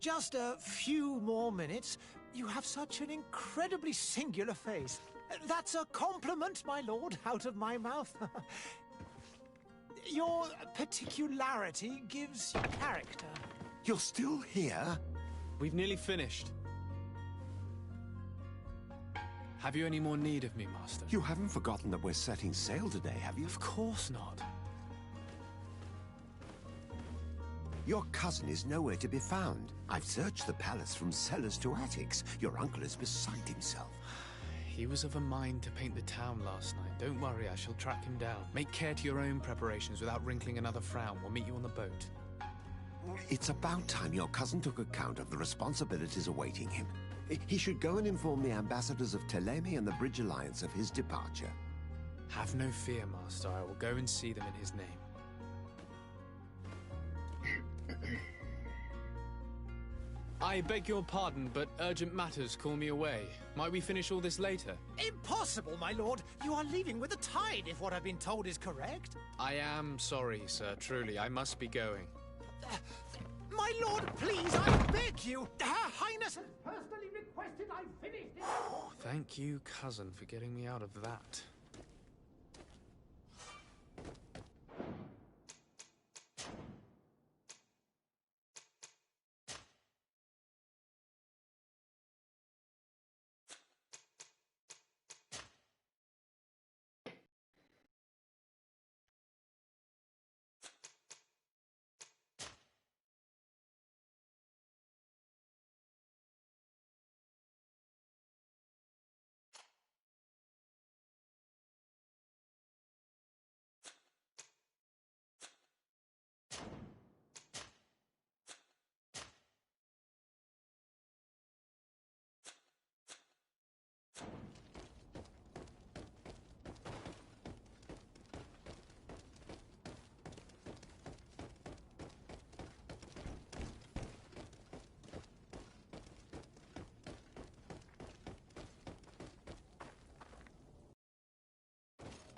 Just a few more minutes. You have such an incredibly singular face. That's a compliment, my lord, out of my mouth. Your particularity gives you character. You're still here? We've nearly finished. Have you any more need of me, Master? You haven't forgotten that we're setting sail today, have you? Of course not. Your cousin is nowhere to be found. I've searched the palace from cellars to attics. Your uncle is beside himself. He was of a mind to paint the town last night. Don't worry, I shall track him down. Make care to your own preparations without wrinkling another frown. We'll meet you on the boat. It's about time your cousin took account of the responsibilities awaiting him. He should go and inform the ambassadors of Teleme and the Bridge Alliance of his departure. Have no fear, Master. I will go and see them in his name. I beg your pardon, but urgent matters call me away. Might we finish all this later? Impossible, my lord. You are leaving with the tide, if what I've been told is correct. I am sorry, sir. Truly, I must be going. My lord, please, I beg you. Her Highness has personally requested I finish this. Thank you, cousin, for getting me out of that.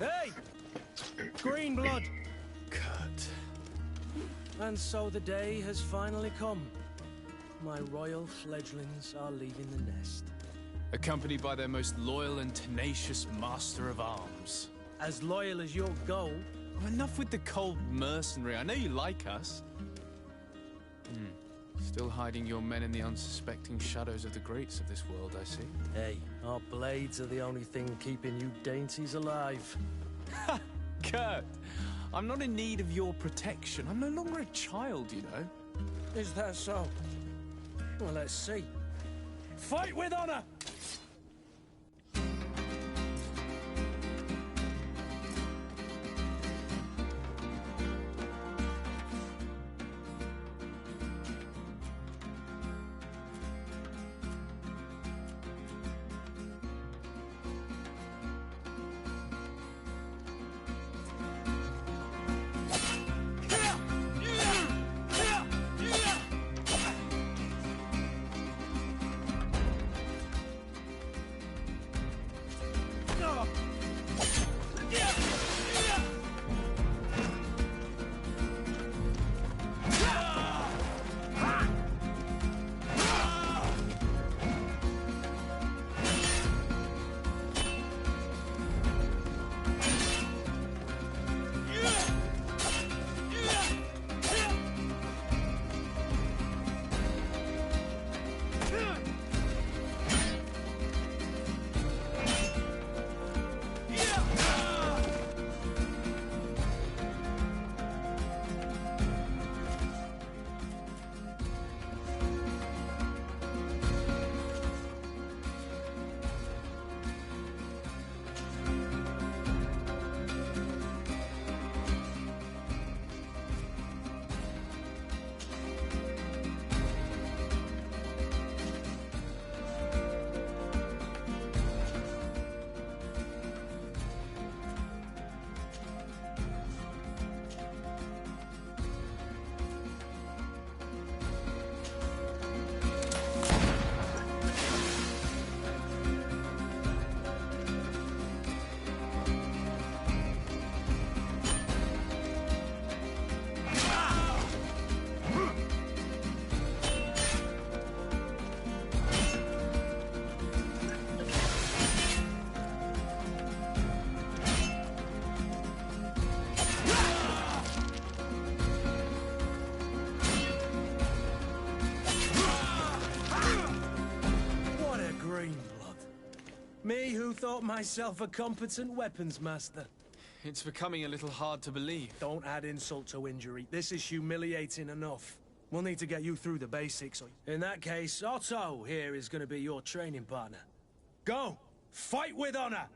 Hey! Green blood! Kurt. And so the day has finally come. My royal fledglings are leaving the nest. Accompanied by their most loyal and tenacious master of arms. As loyal as your goal. Oh, enough with the cold mercenary. I know you like us. Still hiding your men in the unsuspecting shadows of the greats of this world, I see. Hey, our blades are the only thing keeping you dainties alive. Ha! Kurt! I'm not in need of your protection. I'm no longer a child, you know. Is that so? Well, let's see. Fight with honor! Me who thought myself a competent weapons master. It's becoming a little hard to believe. Don't add insult to injury. This is humiliating enough. We'll need to get you through the basics. In that case, Otto here is going to be your training partner. Go! Fight with honor!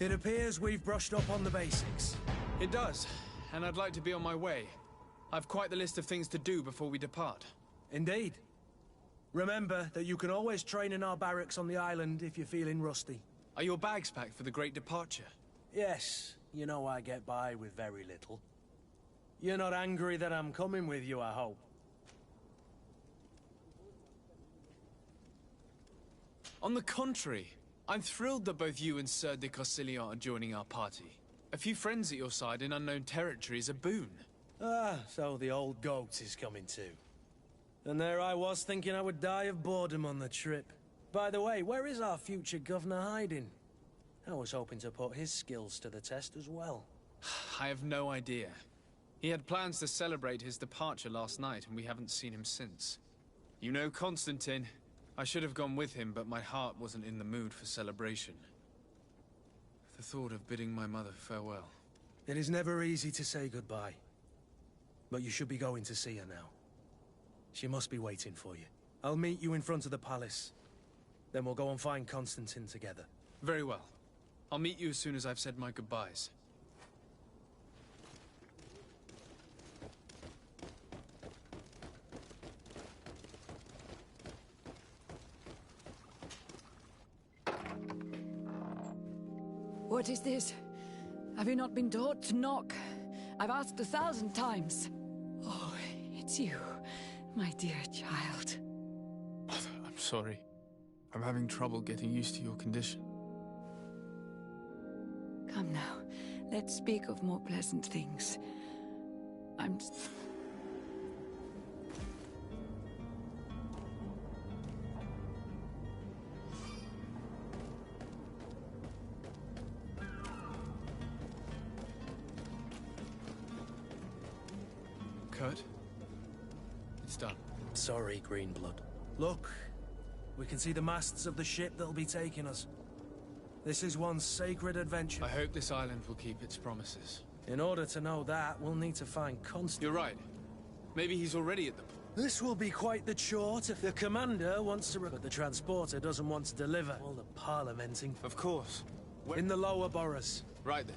It appears we've brushed up on the basics. It does, and I'd like to be on my way. I've quite the list of things to do before we depart. Indeed. Remember that you can always train in our barracks on the island if you're feeling rusty. Are your bags packed for the great departure? Yes, you know I get by with very little. You're not angry that I'm coming with you, I hope. On the contrary, I'm thrilled that both you and Sir de Cossillon are joining our party. A few friends at your side in unknown territory is a boon. Ah, so the old goat is coming too. And there I was thinking I would die of boredom on the trip. By the way, where is our future governor hiding? I was hoping to put his skills to the test as well. I have no idea. He had plans to celebrate his departure last night, and we haven't seen him since. You know Constantine. I should have gone with him, but my heart wasn't in the mood for celebration. The thought of bidding my mother farewell. It is never easy to say goodbye. But you should be going to see her now. She must be waiting for you. I'll meet you in front of the palace. Then we'll go and find Constantine together. Very well. I'll meet you as soon as I've said my goodbyes. What is this? Have you not been taught to knock? I've asked 1,000 times. Oh, it's you, my dear child. I'm sorry. I'm having trouble getting used to your condition. Come now, let's speak of more pleasant things. I'm... Kurt? It's done. Sorry, Greenblood. Look, we can see the masts of the ship that'll be taking us. This is one sacred adventure. I hope this island will keep its promises. In order to know that, we'll need to find Constant. You're right. Maybe he's already at the port. This will be quite the chore if the commander wants to... But the transporter doesn't want to deliver. All the parliamenting. Of course. In the lower boroughs. Right then.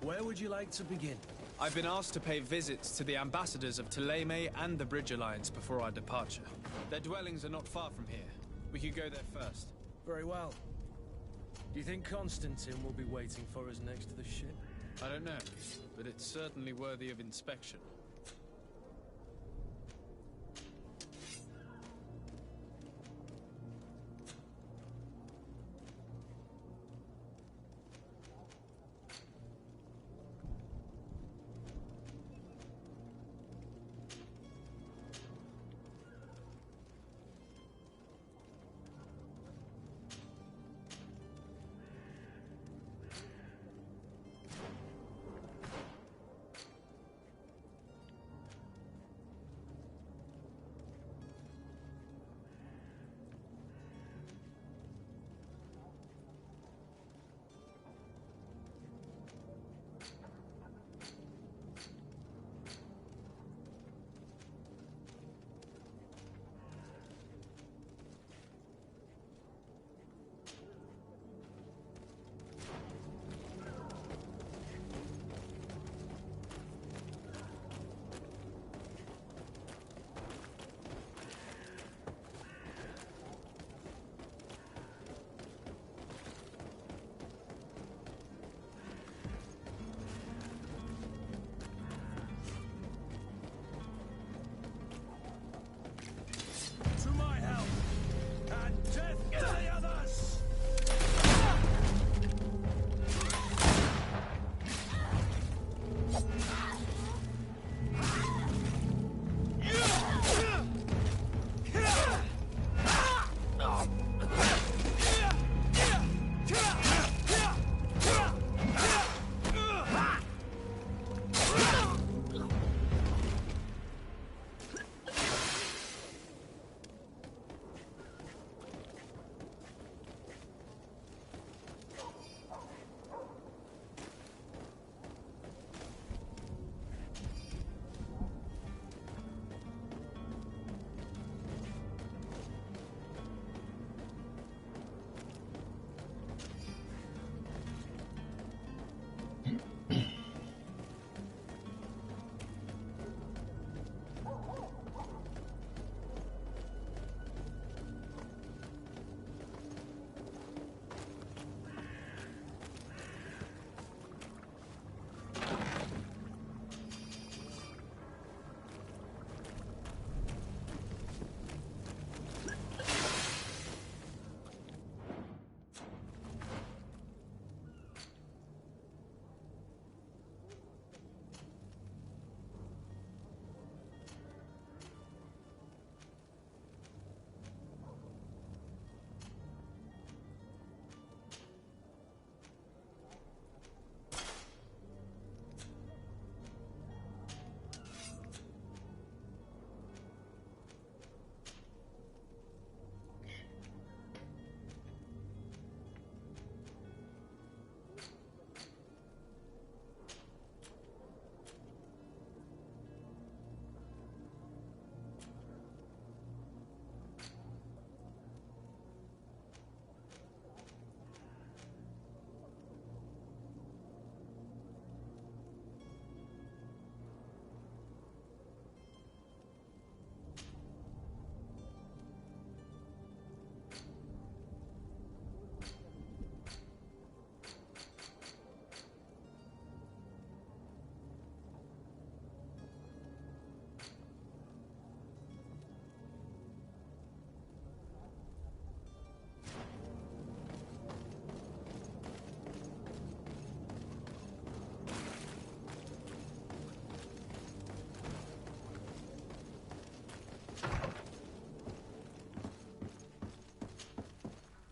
Where would you like to begin? I've been asked to pay visits to the ambassadors of Thélème and the Bridge Alliance before our departure. Their dwellings are not far from here. We could go there first. Very well. Do you think Constantine will be waiting for us next to the ship? I don't know, but it's certainly worthy of inspection.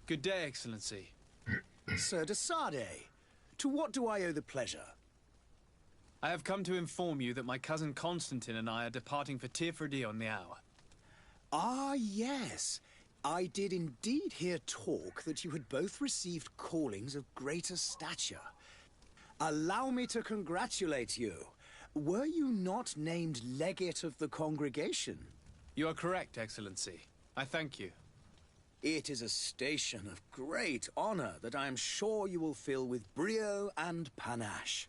Good day, Excellency. Sir de Sardet, to what do I owe the pleasure? I have come to inform you that my cousin Constantine and I are departing for Tirfredi on the hour. Ah, yes. I did indeed hear talk that you had both received callings of greater stature. Allow me to congratulate you. Were you not named legate of the congregation? You are correct, Excellency. I thank you. It is a station of great honor that I am sure you will fill with brio and panache.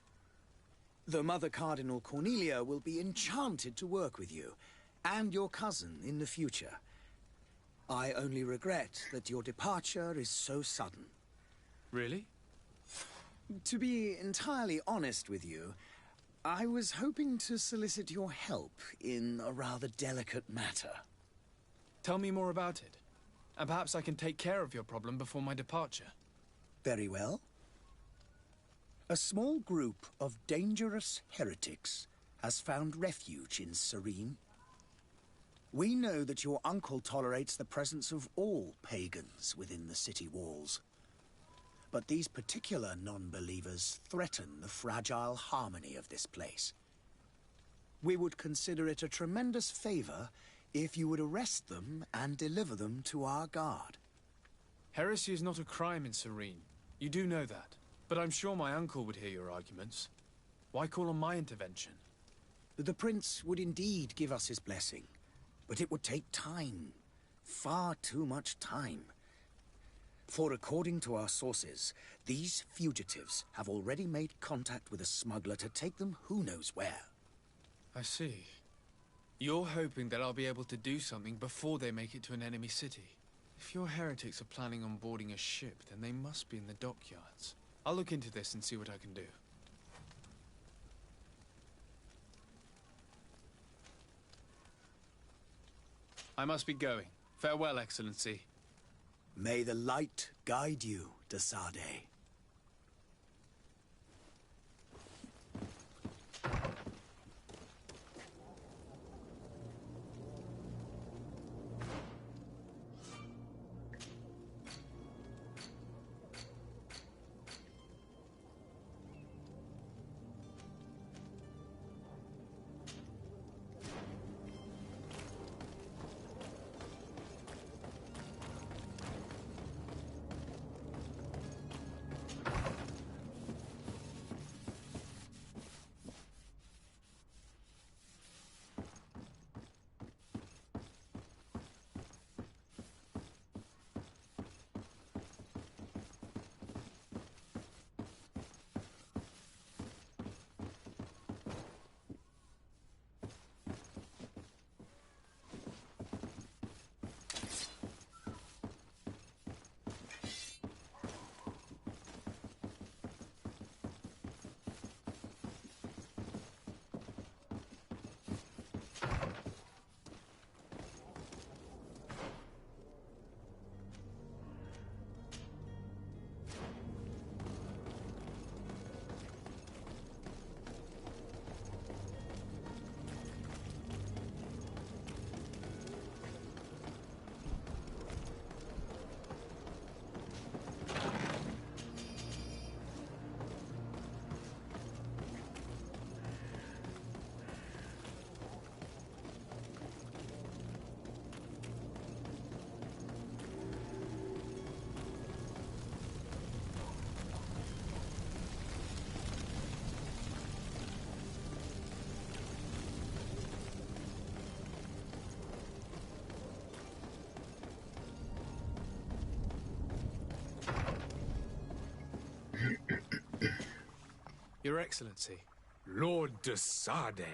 The Mother Cardinal Cornelia will be enchanted to work with you, and your cousin in the future. I only regret that your departure is so sudden. Really? To be entirely honest with you, I was hoping to solicit your help in a rather delicate matter. Tell me more about it, and perhaps I can take care of your problem before my departure. Very well. A small group of dangerous heretics has found refuge in Serene. We know that your uncle tolerates the presence of all pagans within the city walls. But these particular non-believers threaten the fragile harmony of this place. We would consider it a tremendous favor if you would arrest them and deliver them to our guard. Heresy is not a crime in Serene. You do know that. But I'm sure my uncle would hear your arguments. Why call on my intervention? The Prince would indeed give us his blessing, but it would take time. Far too much time. For according to our sources, these fugitives have already made contact with a smuggler to take them who knows where. I see. You're hoping that I'll be able to do something before they make it to an enemy city. If your heretics are planning on boarding a ship, then they must be in the dockyards. I'll look into this and see what I can do. I must be going. Farewell, Excellency. May the light guide you, de Sardet. Your Excellency. Lord de Sardet,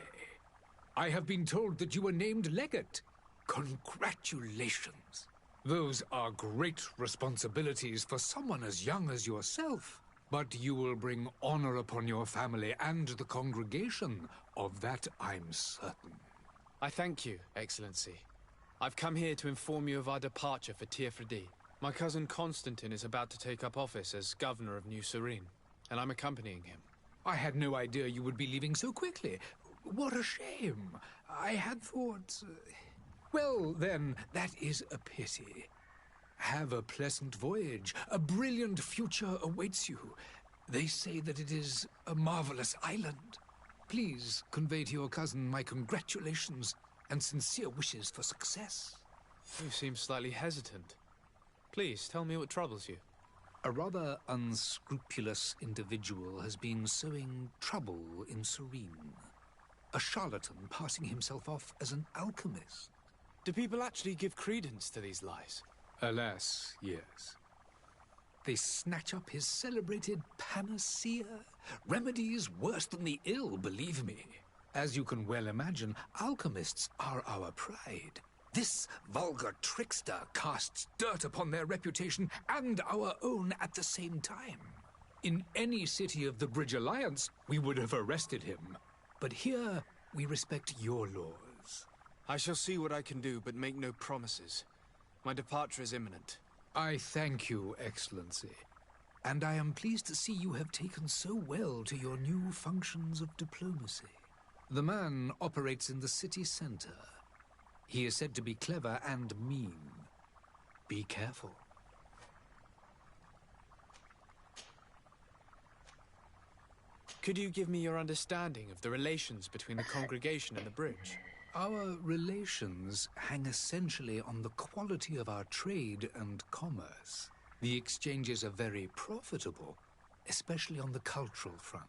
I have been told that you were named legate. Congratulations. Those are great responsibilities for someone as young as yourself. But you will bring honor upon your family and the congregation. Of that I'm certain. I thank you, Excellency. I've come here to inform you of our departure for Tirfredi. My cousin Constantine is about to take up office as governor of New Serene, and I'm accompanying him. I had no idea you would be leaving so quickly. What a shame. I had thought... Well, then, that is a pity. Have a pleasant voyage. A brilliant future awaits you. They say that it is a marvelous island. Please convey to your cousin my congratulations and sincere wishes for success. You seem slightly hesitant. Please, tell me what troubles you. A rather unscrupulous individual has been sowing trouble in Serene. A charlatan passing himself off as an alchemist. Do people actually give credence to these lies? Alas, yes. They snatch up his celebrated panacea. Remedies worse than the ill, believe me. As you can well imagine, alchemists are our pride. This vulgar trickster casts dirt upon their reputation and our own at the same time. In any city of the Bridge Alliance, we would have arrested him. But here, we respect your laws. I shall see what I can do, but make no promises. My departure is imminent. I thank you, Excellency. And I am pleased to see you have taken so well to your new functions of diplomacy. The man operates in the city center. He is said to be clever and mean. Be careful. Could you give me your understanding of the relations between the congregation and the bridge? Our relations hang essentially on the quality of our trade and commerce. The exchanges are very profitable, especially on the cultural front.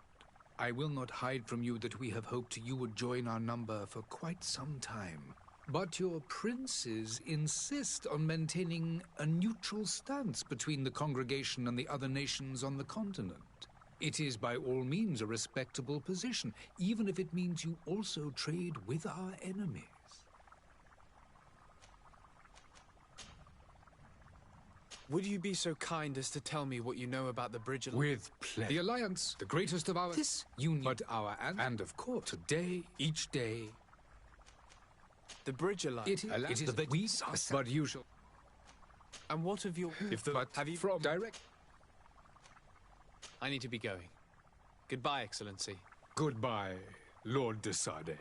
I will not hide from you that we have hoped you would join our number for quite some time. But your princes insist on maintaining a neutral stance between the congregation and the other nations on the continent. It is by all means a respectable position, even if it means you also trade with our enemies. Would you be so kind as to tell me what you know about the Bridge Alliance? With pleasure. The Alliance, the greatest of our... This union, but our... And of course, today, each day... The Bridge Alliance? It is the... We are... But you shall... And what of your... If the... But have you... From... Direct... I need to be going. Goodbye, Excellency. Goodbye, Lord de Sade.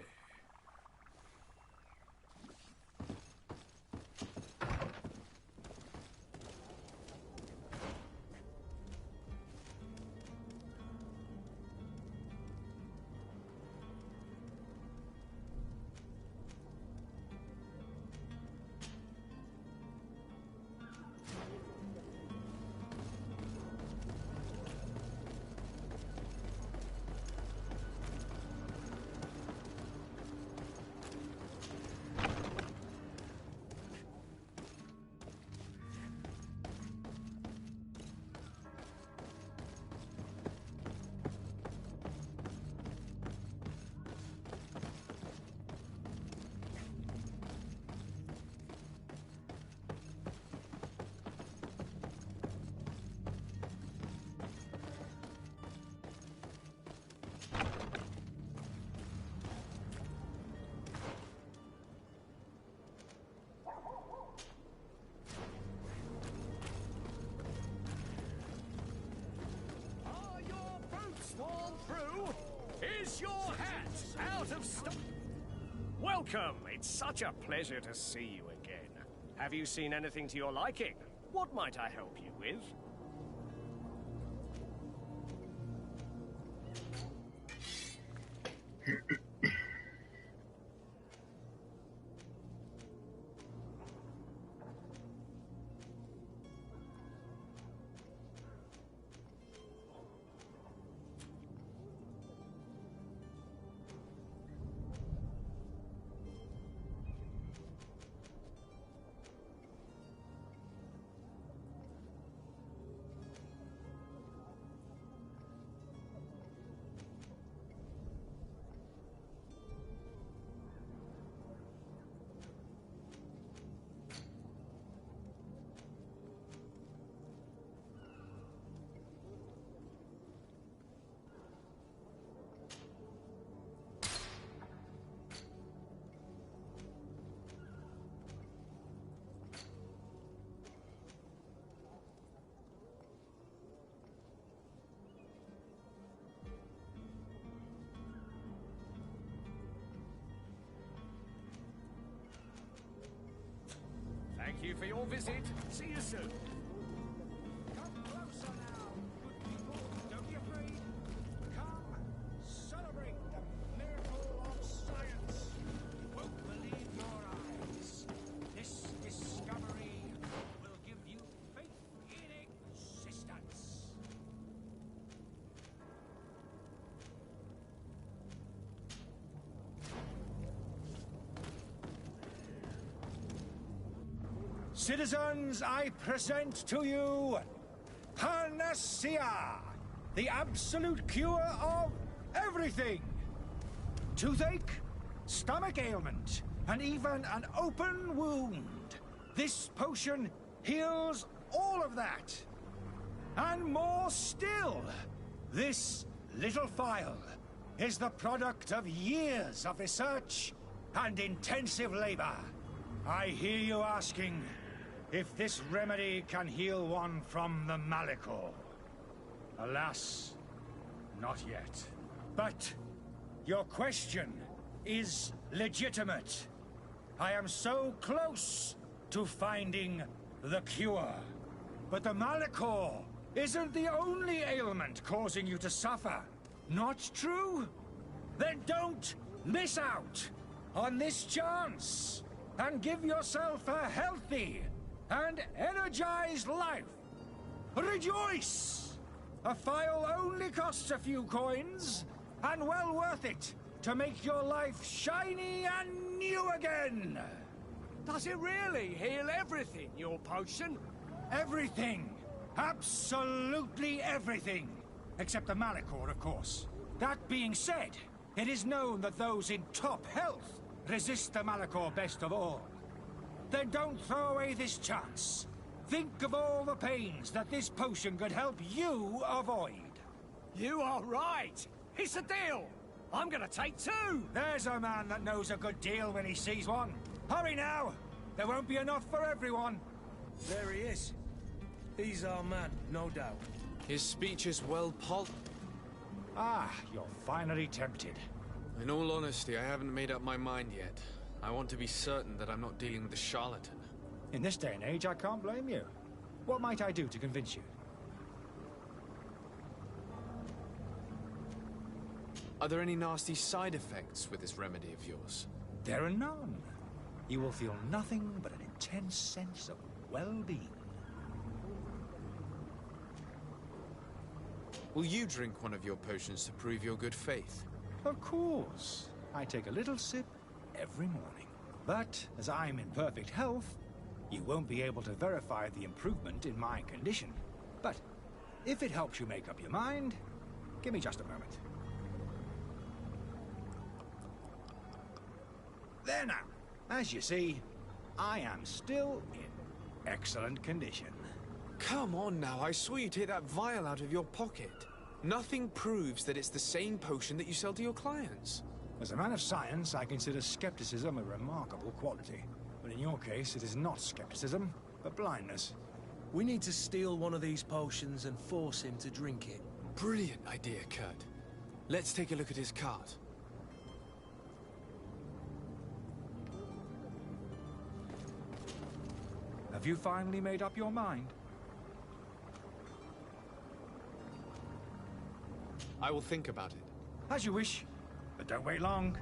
Is your hat out of stock? Welcome! It's such a pleasure to see you again. Have you seen anything to your liking? What might I help you with? for your visit. See you soon. Come closer now, good people. Don't be afraid. Come, celebrate the miracle of science. You won't believe your eyes. This discovery will give you faith in existence. Citizens, I present to you Panacea, the absolute cure of everything. Toothache, stomach ailment, and even an open wound. This potion heals all of that. And more still, this little phial is the product of years of research and intensive labor. I hear you asking if this remedy can heal one from the Malachor. Alas, not yet. But your question is legitimate. I am so close to finding the cure. But the Malachor isn't the only ailment causing you to suffer. Not true? Then don't miss out on this chance and give yourself a healthy and energized life. Rejoice! A phial only costs a few coins, and well worth it to make your life shiny and new again. Does it really heal everything, your potion? Everything. Absolutely everything. Except the Malachor, of course. That being said, it is known that those in top health resist the Malachor best of all. Then don't throw away this chance. Think of all the pains that this potion could help you avoid. You are right. It's a deal. I'm gonna take two. There's a man that knows a good deal when he sees one. Hurry now. There won't be enough for everyone. There he is. He's our man, no doubt. His speech is well polished. Ah, you're finally tempted. In all honesty, I haven't made up my mind yet. I want to be certain that I'm not dealing with a charlatan. In this day and age, I can't blame you. What might I do to convince you? Are there any nasty side effects with this remedy of yours? There are none. You will feel nothing but an intense sense of well-being. Will you drink one of your potions to prove your good faith? Of course. I take a little sip every morning. But as I'm in perfect health, you won't be able to verify the improvement in my condition. But if it helps you make up your mind, give me just a moment. There now. As you see, I am still in excellent condition. Come on now, I saw you take that vial out of your pocket. Nothing proves that it's the same potion that you sell to your clients. As a man of science, I consider skepticism a remarkable quality. But in your case, it is not skepticism, but blindness. We need to steal one of these potions and force him to drink it. Brilliant idea, Kurt. Let's take a look at his cart. Have you finally made up your mind? I will think about it. As you wish, but don't wait long.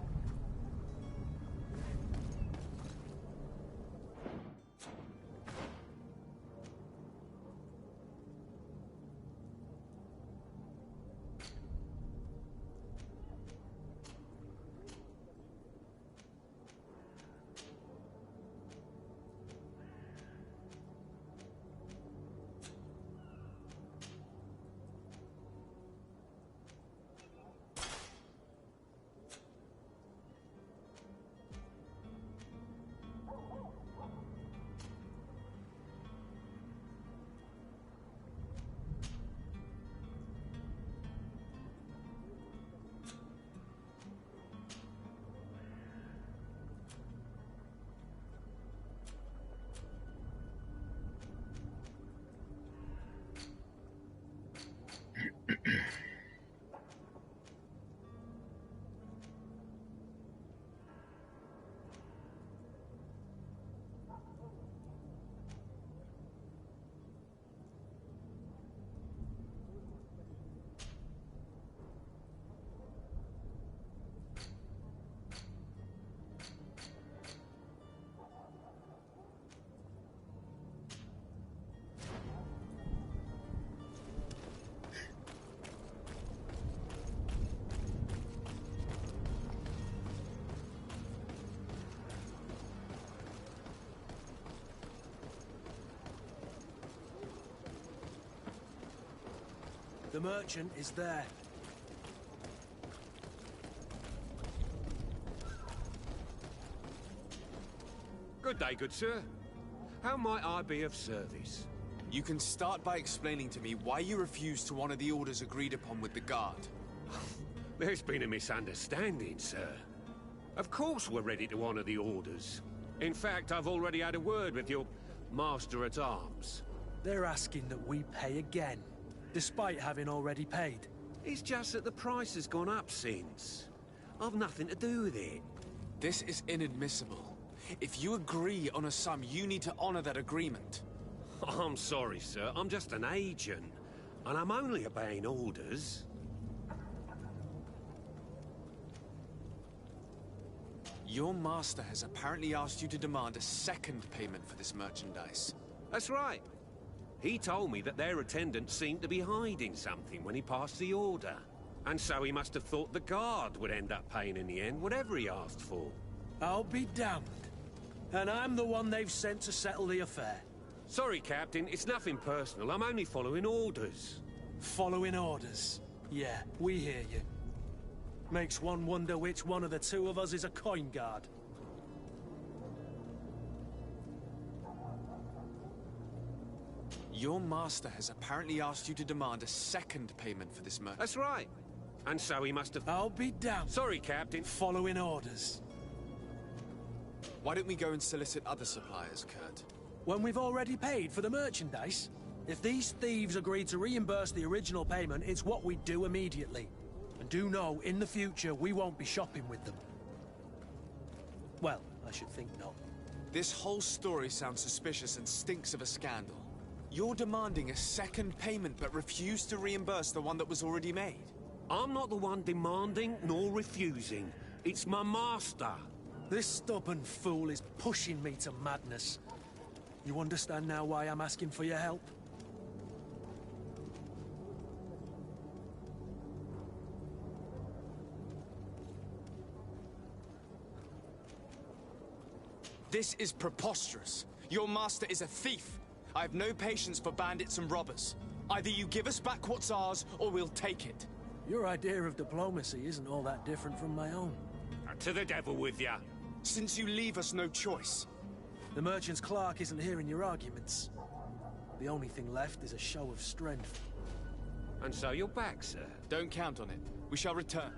The merchant is there. Good day, good sir. How might I be of service? You can start by explaining to me why you refused to honor the orders agreed upon with the guard. There's been a misunderstanding, sir. Of course we're ready to honor the orders. In fact, I've already had a word with your master-at-arms. They're asking that we pay again, despite having already paid. It's just that the price has gone up since. I've nothing to do with it. This is inadmissible. If you agree on a sum, you need to honor that agreement. I'm sorry, sir. I'm just an agent. And I'm only obeying orders. Your master has apparently asked you to demand a second payment for this merchandise. That's right. He told me that their attendant seemed to be hiding something when he passed the order. And so he must have thought the guard would end up paying in the end, whatever he asked for. I'll be damned. And I'm the one they've sent to settle the affair. Sorry, Captain. It's nothing personal. I'm only following orders. Following orders? Yeah, we hear you. Makes one wonder which one of the two of us is a coin guard. Your master has apparently asked you to demand a second payment for this merchandise. That's right. And so he must have... I'll be damned. Sorry, Captain. Following orders. Why don't we go and solicit other suppliers, Kurt? When we've already paid for the merchandise? If these thieves agree to reimburse the original payment, it's what we do immediately. And do know, in the future, we won't be shopping with them. Well, I should think not. This whole story sounds suspicious and stinks of a scandal. You're demanding a second payment but refuse to reimburse the one that was already made. I'm not the one demanding nor refusing. It's my master. This stubborn fool is pushing me to madness. You understand now why I'm asking for your help? This is preposterous. Your master is a thief. I have no patience for bandits and robbers. Either you give us back what's ours, or we'll take it. Your idea of diplomacy isn't all that different from my own. To the devil with ya. Since you leave us no choice. The merchant's clerk isn't hearing your arguments. The only thing left is a show of strength. And so you're back, sir? Don't count on it. We shall return.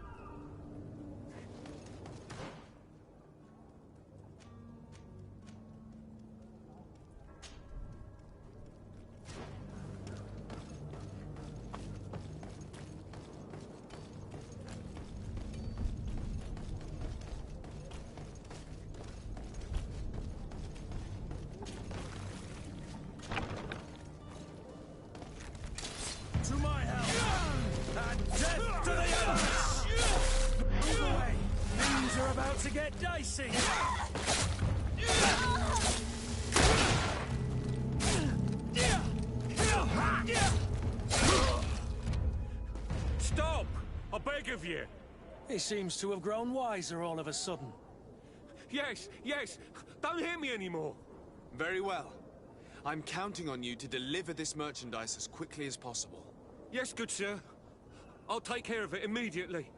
Dicey! Stop! I beg of you! He seems to have grown wiser all of a sudden. Yes, yes! Don't hit me anymore! Very well. I'm counting on you to deliver this merchandise as quickly as possible. Yes, good sir. I'll take care of it immediately.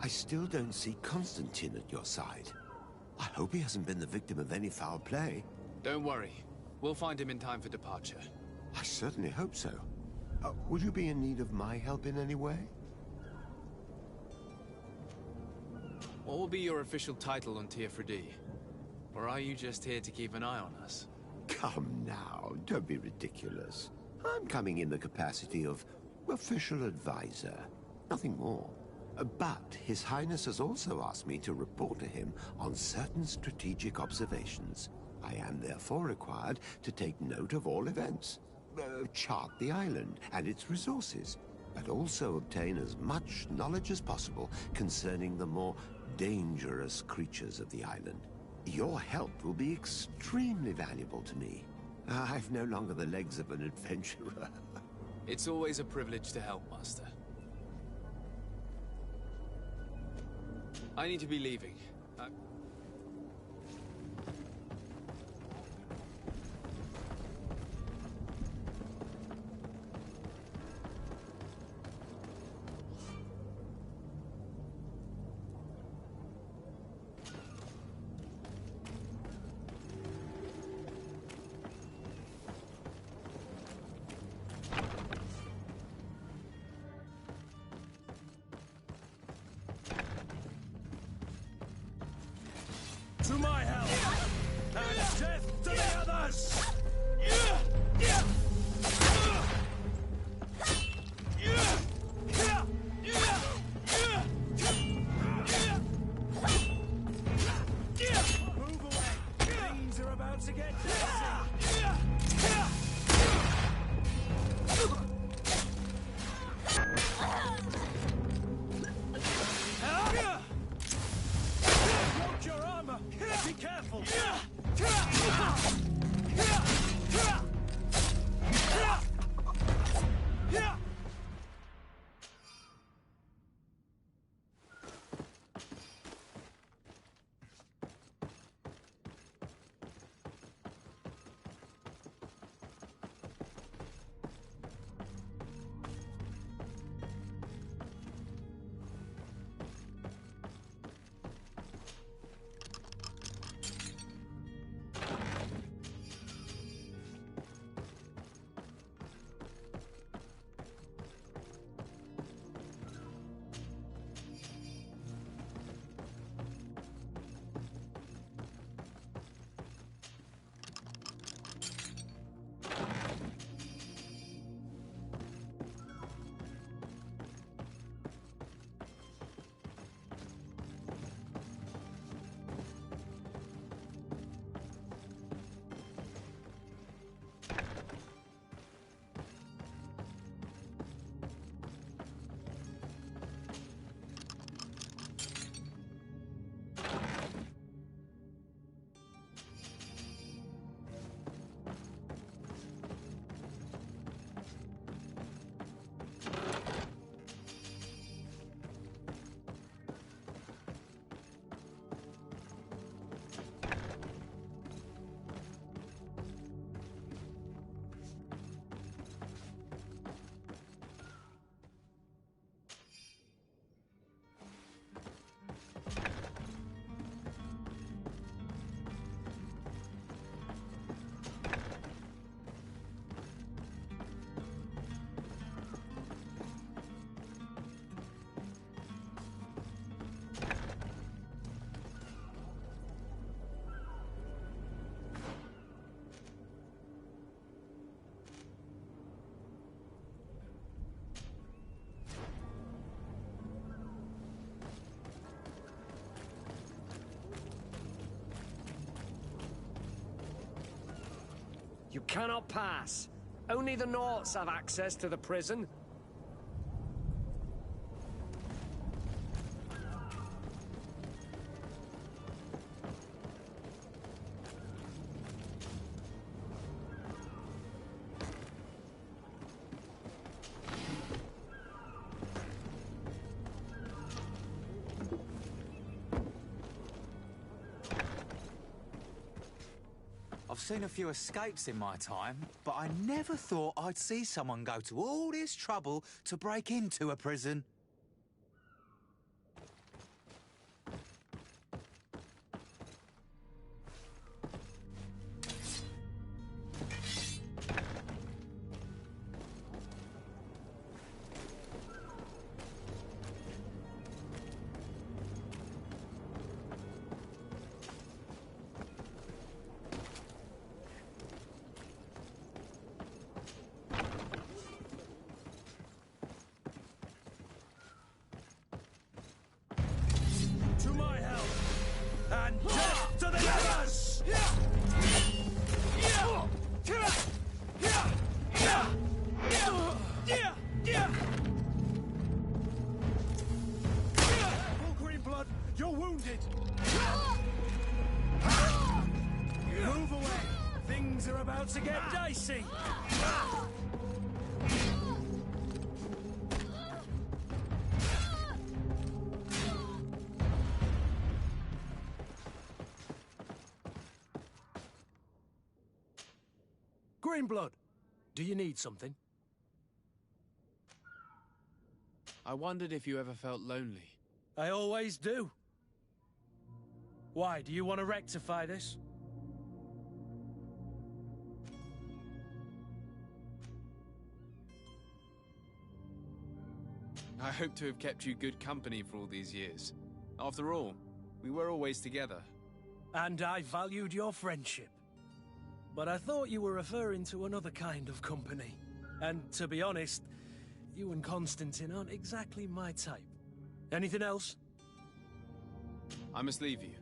I still don't see Constantine at your side. I hope he hasn't been the victim of any foul play. Don't worry. We'll find him in time for departure. I certainly hope so. Would you be in need of my help in any way? What will be your official title on Teofredi? Or are you just here to keep an eye on us? Come now, don't be ridiculous. I'm coming in the capacity of official advisor, nothing more. But His Highness has also asked me to report to him on certain strategic observations. I am therefore required to take note of all events, chart the island and its resources, but also obtain as much knowledge as possible concerning the more dangerous creatures of the island. Your help will be extremely valuable to me. I've no longer the legs of an adventurer. It's always a privilege to help, Master. I need to be leaving. To my help! And death to the others! Move away! Things are about to get crazy! Watch your armor! Be careful! You cannot pass. Only the Nauts have access to the prison. I've seen a few escapes in my time, but I never thought I'd see someone go to all this trouble to break into a prison. You're wounded! Move away! Things are about to get dicey! Greenblood, do you need something? I wondered if you ever felt lonely. I always do. Why, do you want to rectify this? I hope to have kept you good company for all these years. After all, we were always together. And I valued your friendship. But I thought you were referring to another kind of company. And to be honest, you and Constantine aren't exactly my type. Anything else? I must leave you.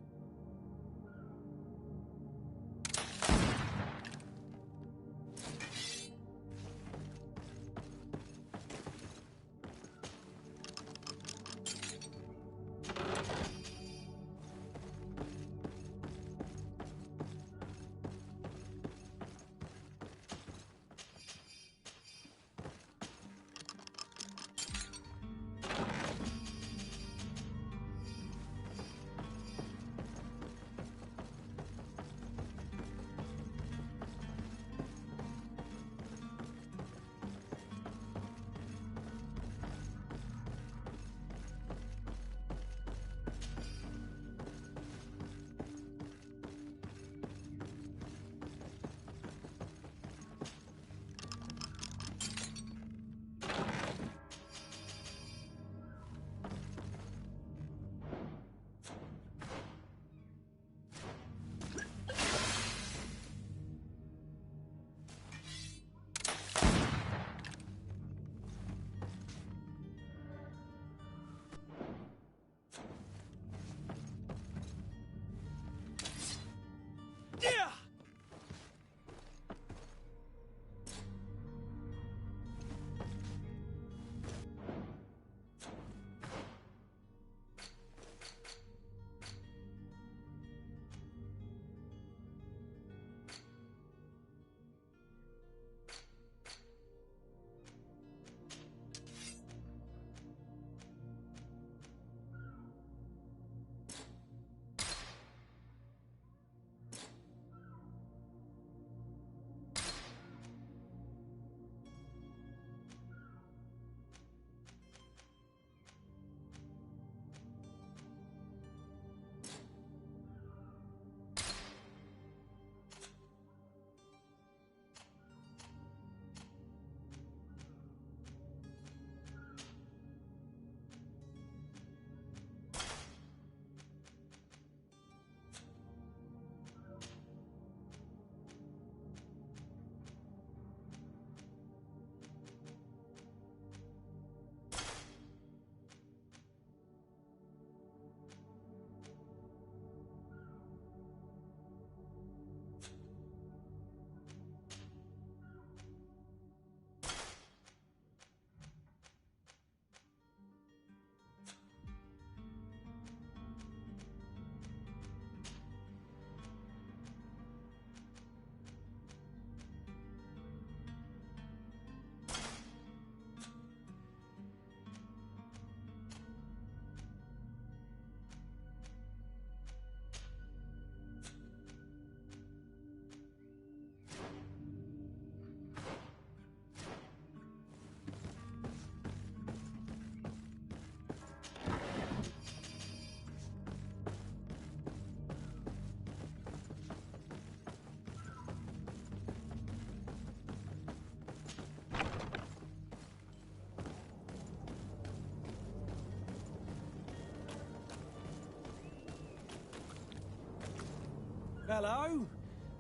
Hello?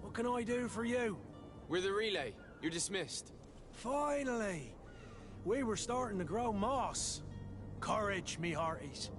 What can I do for you? We're the relay. You're dismissed. Finally! We were starting to grow moss. Courage, me hearties.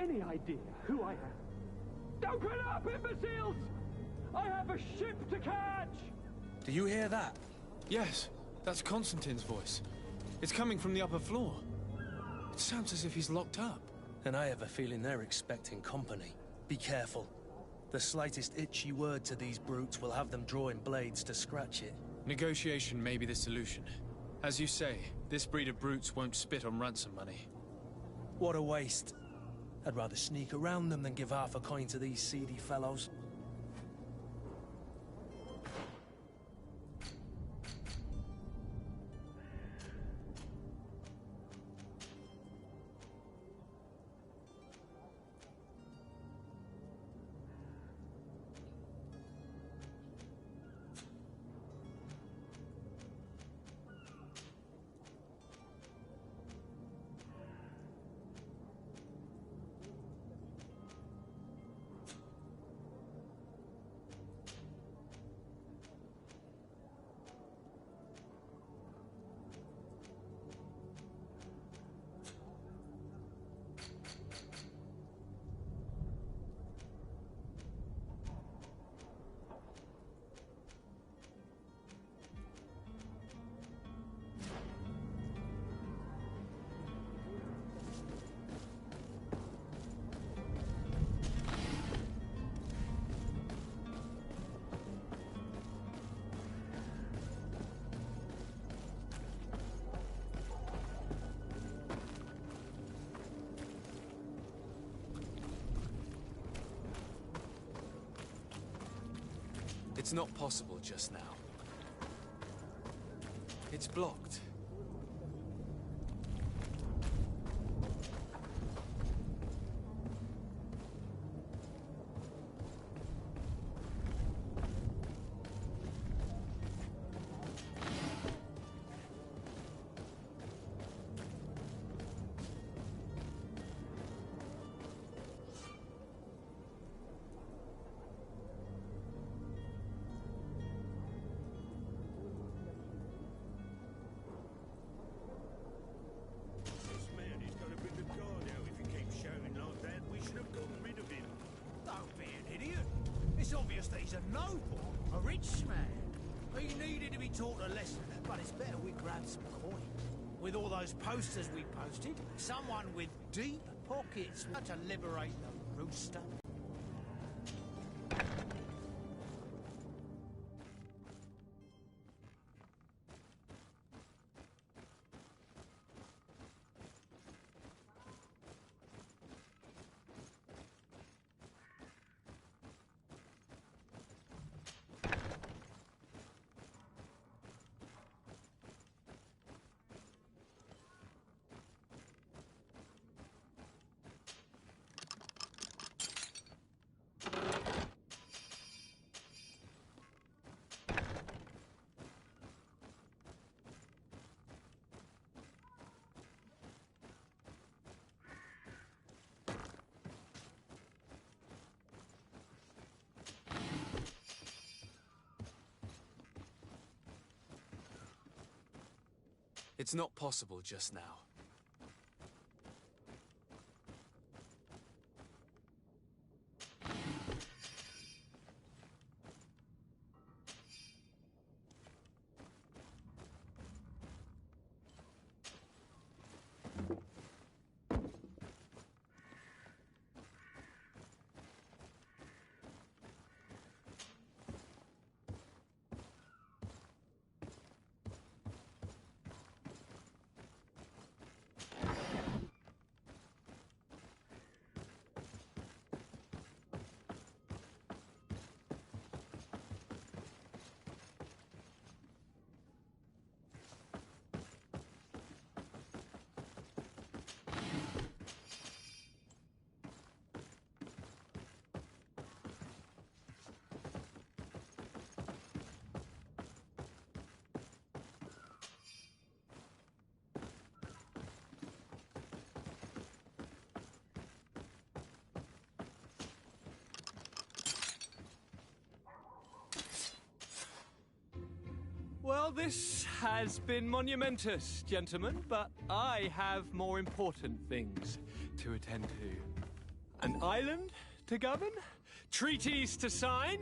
any idea who I am? Open up, imbeciles! I have a ship to catch! Do you hear that? Yes, that's Constantine's voice. It's coming from the upper floor. It sounds as if he's locked up. And I have a feeling they're expecting company. Be careful. The slightest itchy word to these brutes will have them drawing blades to scratch it. Negotiation may be the solution. As you say, this breed of brutes won't spit on ransom money. What a waste. I'd rather sneak around them than give half a coin to these seedy fellows. It's not possible just now. It's blocked. It's obvious that he's a noble, a rich man. He needed to be taught a lesson, but it's better we grab some coin. With all those posters we posted, someone with deep pockets to liberate the rooster. It's not possible just now. Well, this has been monumentous, gentlemen, but I have more important things to attend to. An island to govern, treaties to sign,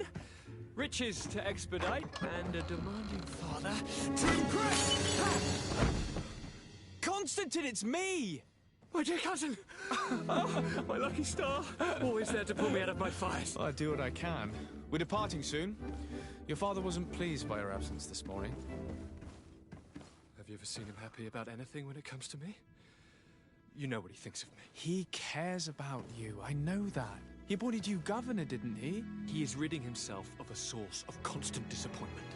riches to expedite, and a demanding father to impress. Constantine, it's me! My dear cousin! Oh, my lucky star! Always there to pull me out of my fires. I do what I can. We're departing soon. Your father wasn't pleased by your absence this morning. Have you ever seen him happy about anything when it comes to me? You know what he thinks of me. He cares about you, I know that. He appointed you governor, didn't he? He is ridding himself of a source of constant disappointment.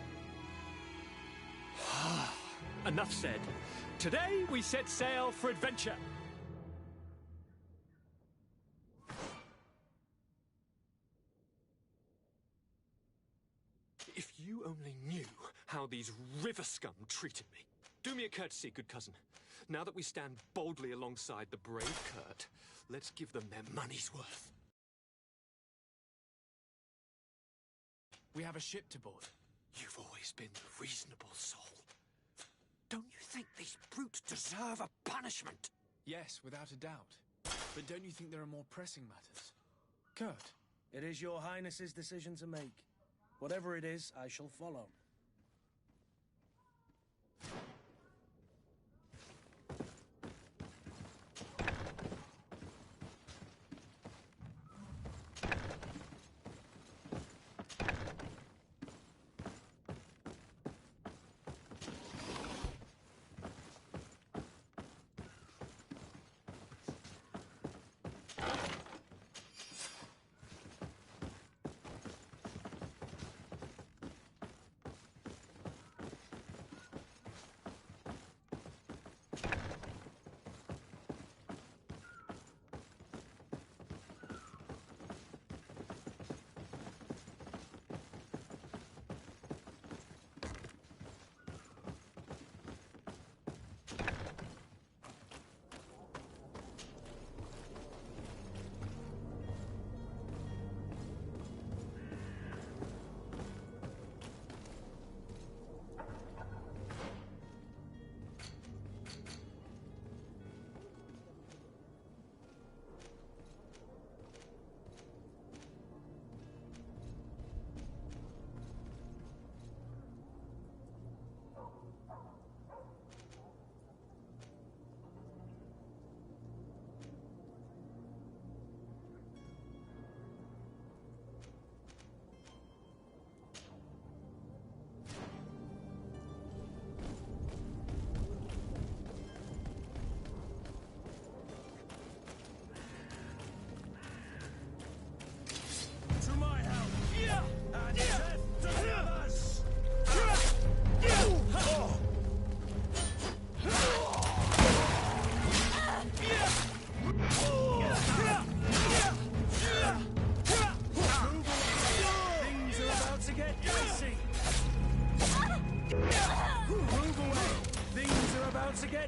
Enough said. Today we set sail for adventure. If you only knew how these river scum treated me. Do me a courtesy, good cousin. Now that we stand boldly alongside the brave Kurt, let's give them their money's worth. We have a ship to board. You've always been the reasonable soul. Don't you think these brutes deserve a punishment? Yes, without a doubt. But don't you think there are more pressing matters? Kurt? It is your Highness's decision to make. Whatever it is, I shall follow.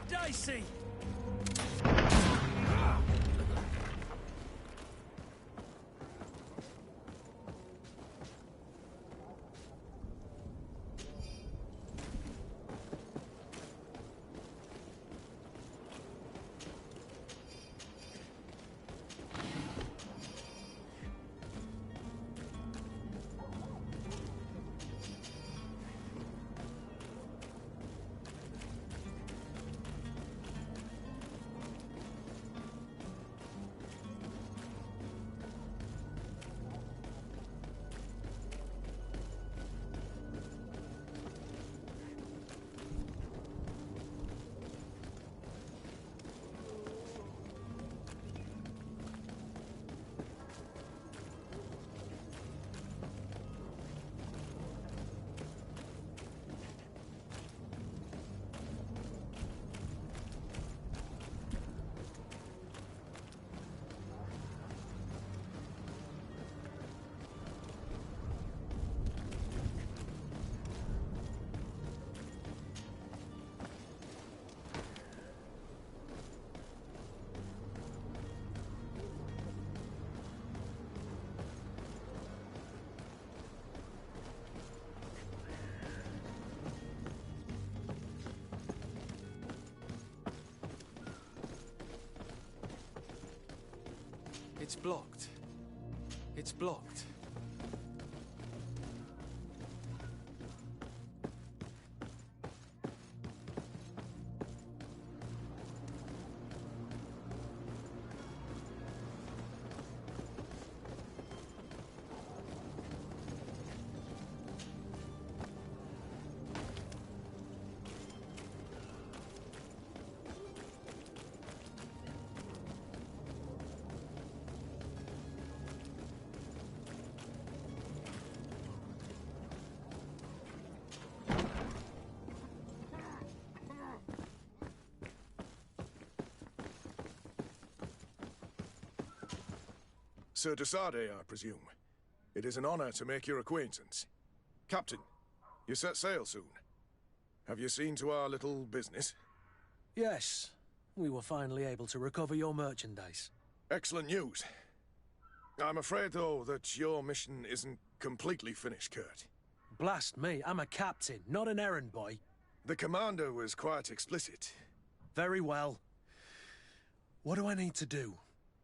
Dicey! It's blocked. It's blocked. Sir Desade, I presume. It is an honor to make your acquaintance. Captain, you set sail soon. Have you seen to our little business? Yes. We were finally able to recover your merchandise. Excellent news. I'm afraid, though, that your mission isn't completely finished, Kurt. Blast me, I'm a captain, not an errand boy. The commander was quite explicit. Very well. What do I need to do?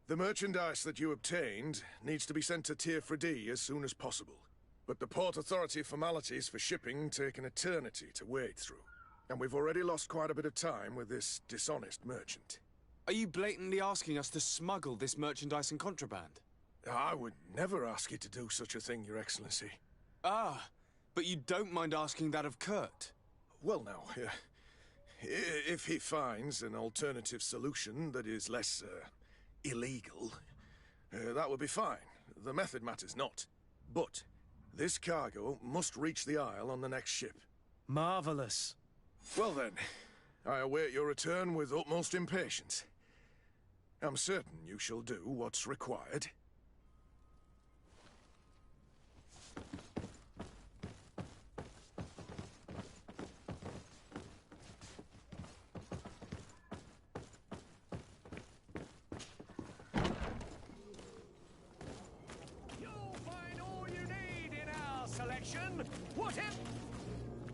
The merchandise that you obtained needs to be sent to Tier 4D as soon as possible. But the Port Authority formalities for shipping take an eternity to wade through. And we've already lost quite a bit of time with this dishonest merchant. Are you blatantly asking us to smuggle this merchandise and contraband? I would never ask you to do such a thing, Your Excellency. Ah, but you don't mind asking that of Kurt? Well, now, if he finds an alternative solution that is less, illegal, that would be fine. The method matters not. But this cargo must reach the Isle on the next ship. Marvelous. Well then, I await your return with utmost impatience. I'm certain you shall do what's required.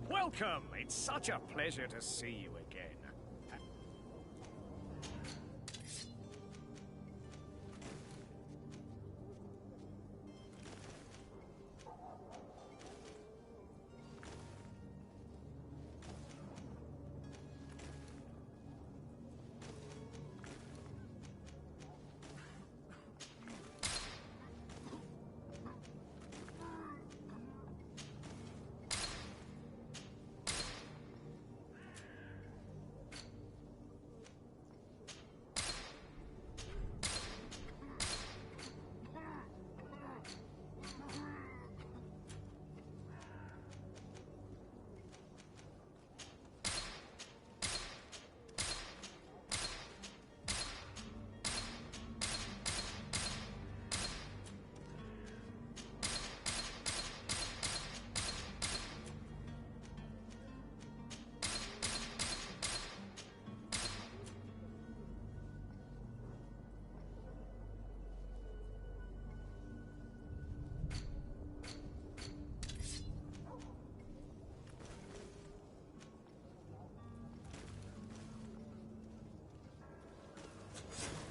Welcome! It's such a pleasure to see you again.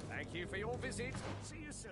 Thank you for your visit. See you soon.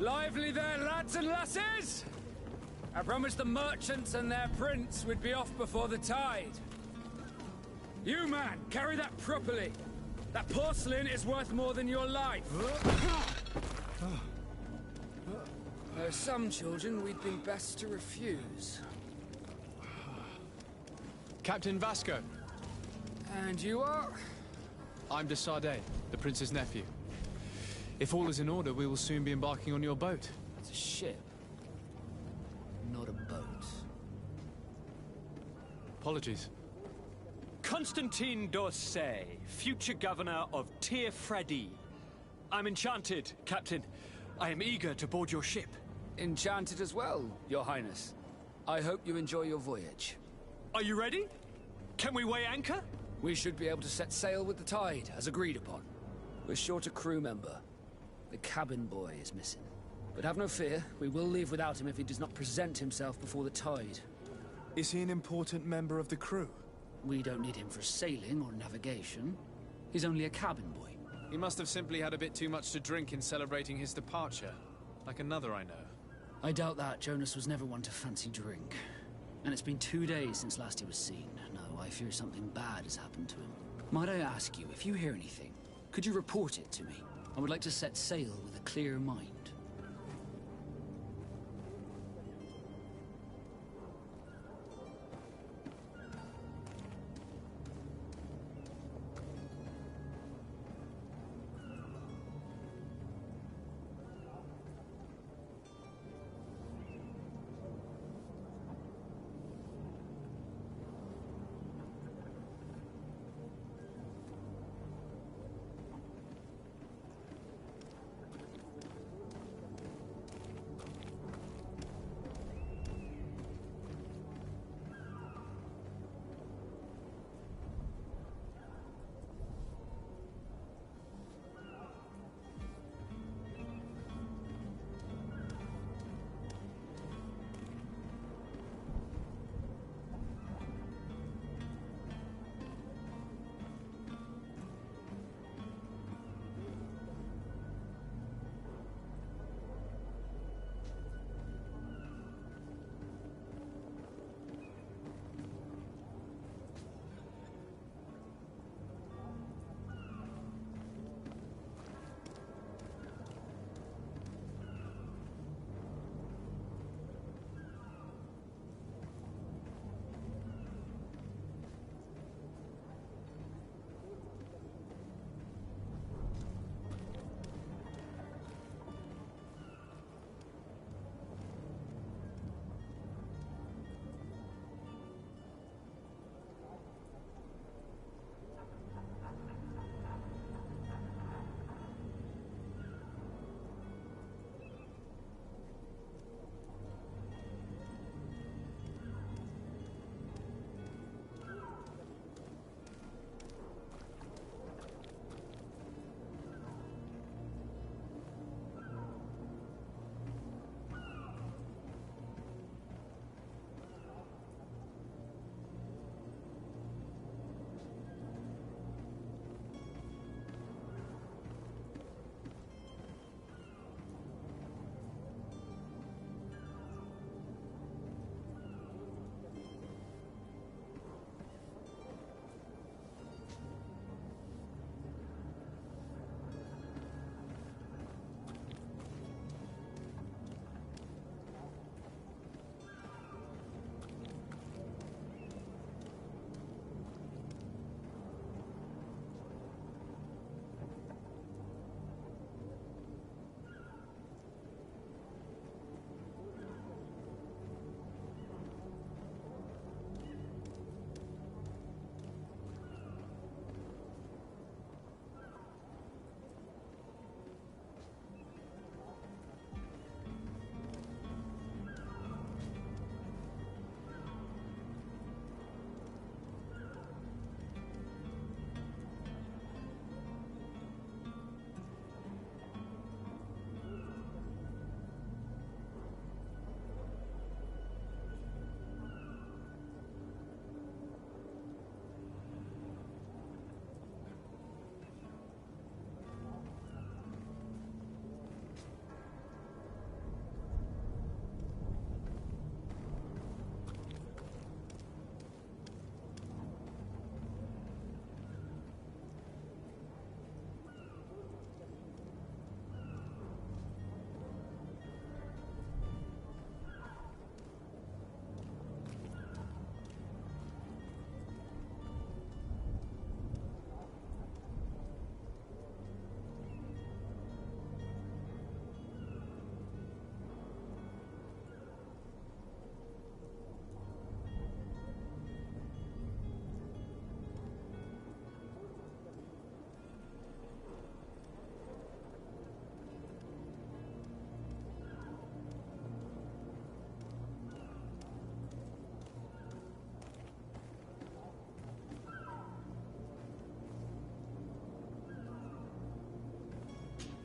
Lively there, lads and lasses! I promised the merchants and their prince we'd be off before the tide. You, man, carry that properly. That porcelain is worth more than your life. There are some children we'd been best to refuse. Captain Vasco. And you are? I'm de Sardet, the prince's nephew. If all is in order, we will soon be embarking on your boat. It's a ship, not a boat. Apologies. Constantine d'Orsay, future governor of Tir Freddy. I'm enchanted, Captain. I am eager to board your ship. Enchanted as well, Your Highness. I hope you enjoy your voyage. Are you ready? Can we weigh anchor? We should be able to set sail with the tide, as agreed upon. We're short a crew member. The cabin boy is missing. But have no fear, we will leave without him if he does not present himself before the tide. Is he an important member of the crew? We don't need him for sailing or navigation. He's only a cabin boy. He must have simply had a bit too much to drink in celebrating his departure. Like another I know. I doubt that. Jonas was never one to fancy drink. And it's been 2 days since last he was seen. No, I fear something bad has happened to him. Might I ask you, if you hear anything, could you report it to me? I would like to set sail with a clear mind.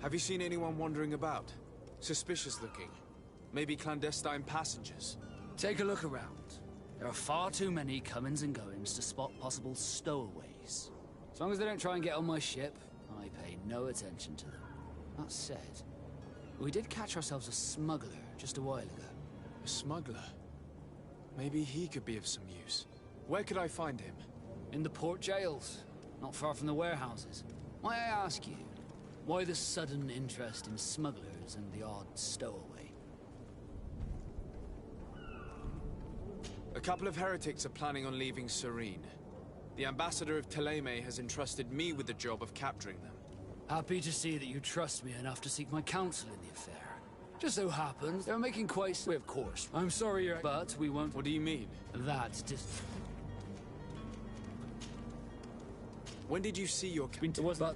Have you seen anyone wandering about? Suspicious looking. Maybe clandestine passengers. Take a look around. There are far too many comings and goings to spot possible stowaways. As long as they don't try and get on my ship, I pay no attention to them. That said, we did catch ourselves a smuggler just a while ago. A smuggler? Maybe he could be of some use. Where could I find him? In the port jails, not far from the warehouses. Might I ask you, why the sudden interest in smugglers and the odd stowaway? A couple of heretics are planning on leaving Serene. The ambassador of Teleme has entrusted me with the job of capturing them. Happy to see that you trust me enough to seek my counsel in the affair. Just so happens, they're making quite... Of course. I'm sorry, but we won't... What do you mean? That just... When did you see your captain? It was but...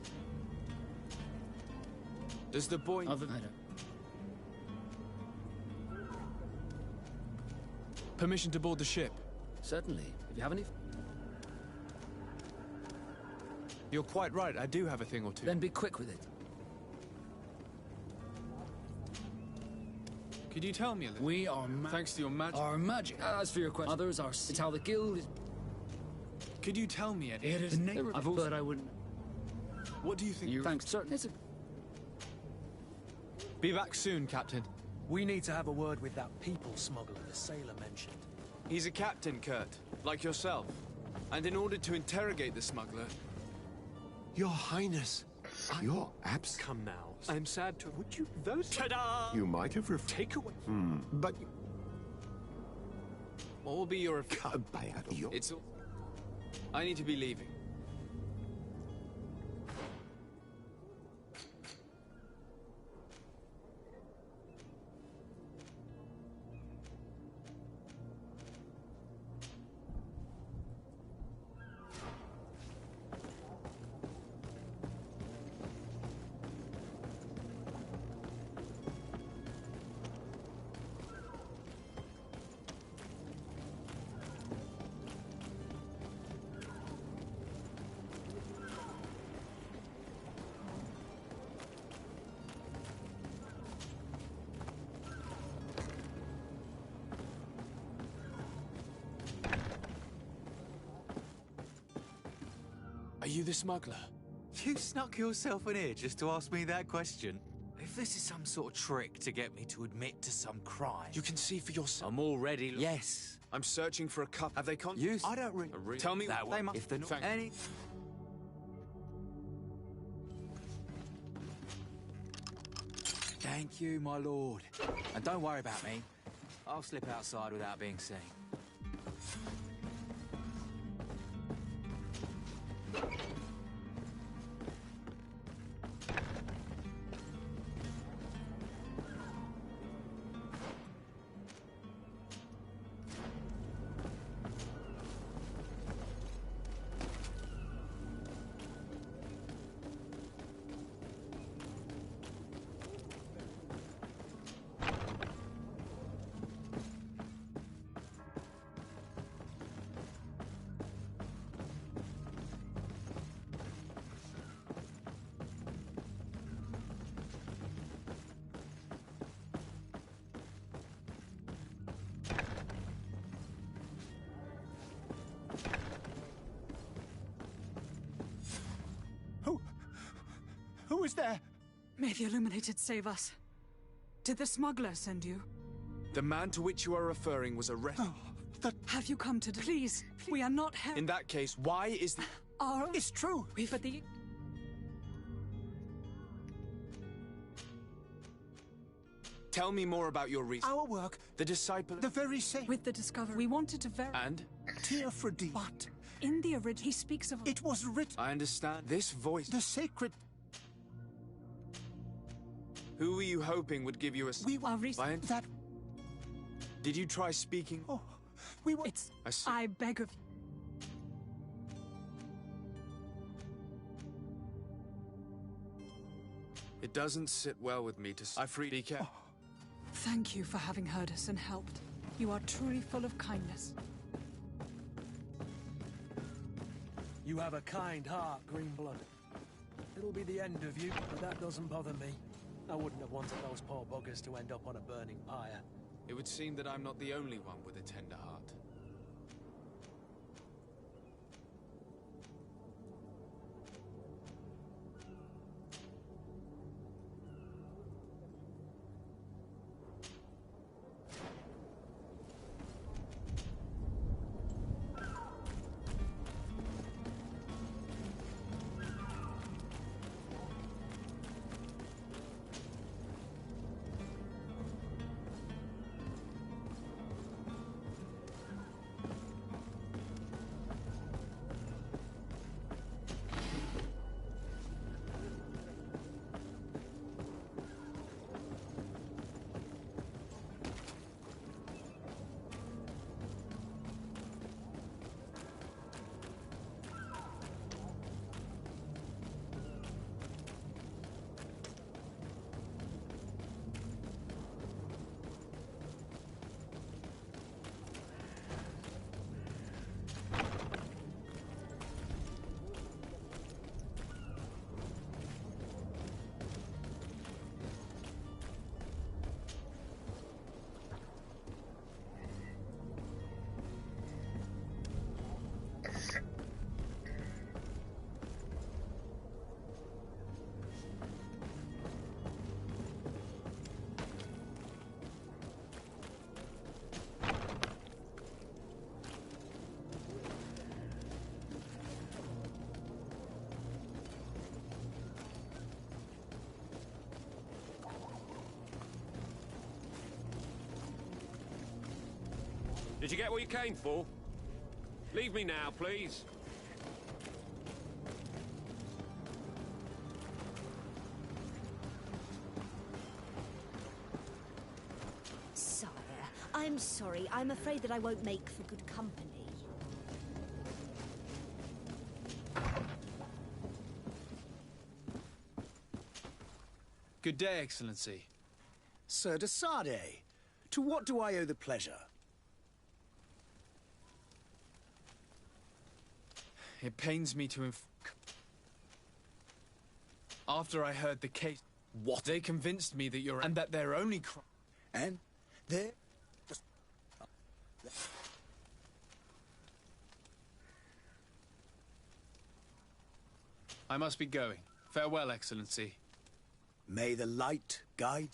Does the boy... Other than... Permission to board the ship? Certainly. If you have any... You're quite right, I do have a thing or two. Then be quick with it. Could you tell me a little? We are thanks to your magic. Our magic. As for your question, others are... It's how the guild is... Could you tell me anything? It is... I've also... But I wouldn't... What do you think? Thanks, certainly. It's a... Be back soon, Captain. We need to have a word with that people smuggler the sailor mentioned. He's a captain, Kurt, like yourself. And in order to interrogate the smuggler... Your Highness, your abs... Come now. I'm sad to... Would you... Those... Ta-da! You might have Take away... but... What will be your... Your... It's all... I need to be leaving. Are you the smuggler? You snuck yourself in here just to ask me that question? If this is some sort of trick to get me to admit to some crime... You can see for yourself. I'm already... Yes. I'm searching for a cup. Have they You... I don't really... Tell me... That way. If they're not... Any... Thank you, my lord. And don't worry about me. I'll slip outside without being seen. Who is there? May the Illuminated save us. Did the smuggler send you? The man to which you are referring was arrested. Have you come to... Please, we are not help... In that case, why is the... It's true. But the... Tell me more about your reason. Our work... The disciple... The very same... With the discovery, we wanted to verify... And? Teofredi. But... In the original, he speaks of... It was written... I understand. This voice... The sacred... Who were you hoping would give you a... We were... That... Did you try speaking? Oh, we were... It's... I beg of you. It doesn't sit well with me to... I free... Be careful. Oh. Thank you for having heard us and helped. You are truly full of kindness. You have a kind heart, Greenblood. It'll be the end of you, but that doesn't bother me. I wouldn't have wanted those poor buggers to end up on a burning pyre. It would seem that I'm not the only one with a tender heart. Did you get what you came for? Leave me now, please. Sire, I'm sorry. I'm afraid that I won't make for good company. Good day, Excellency. Sir de Sardet, to what do I owe the pleasure? It pains me to After I heard the case... What? They convinced me that you're... And that their only crime... And they're... I must be going. Farewell, Excellency. May the light guide...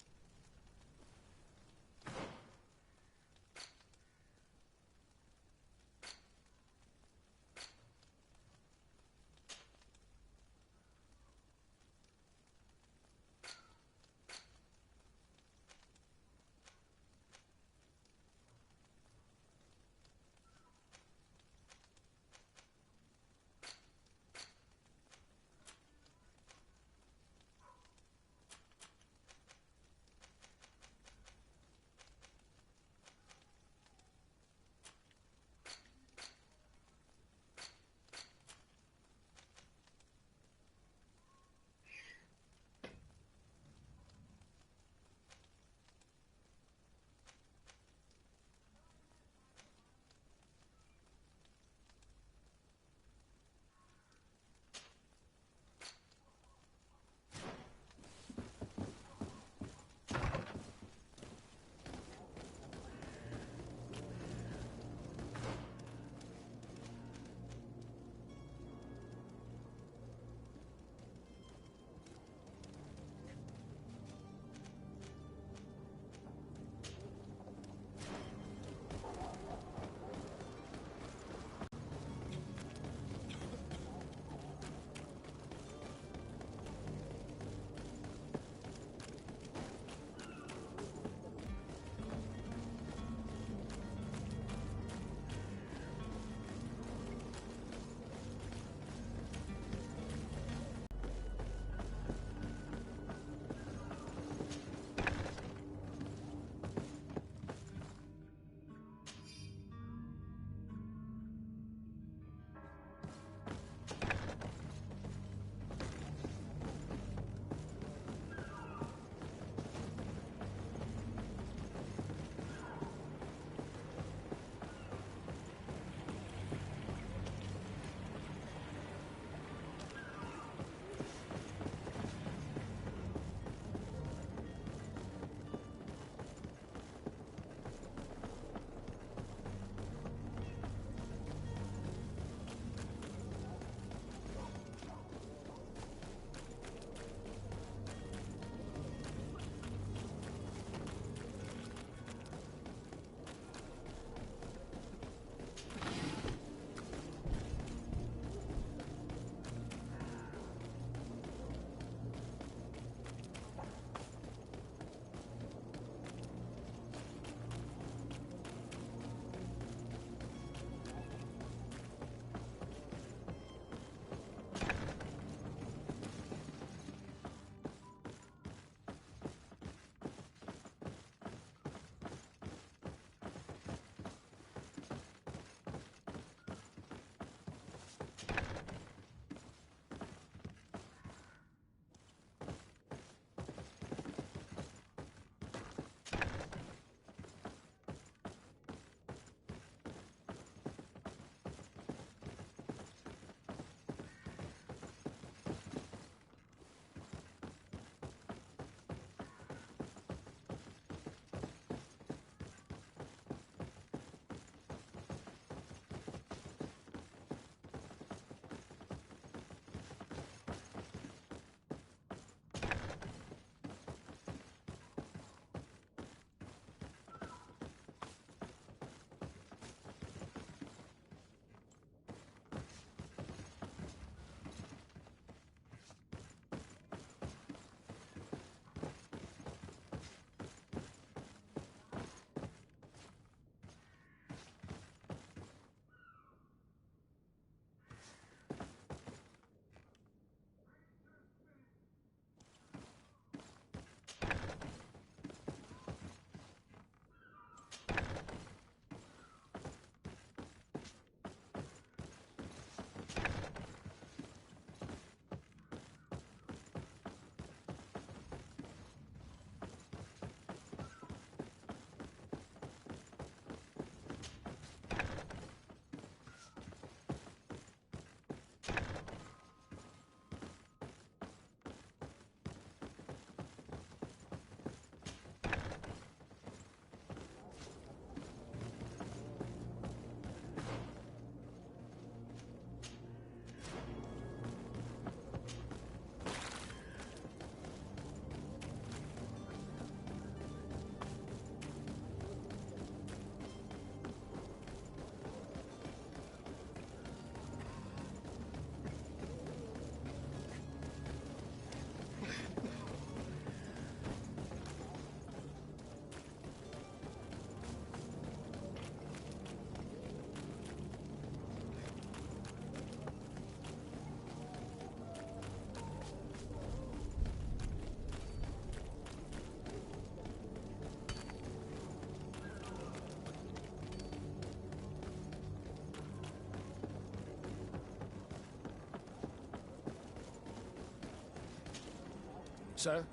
Sir?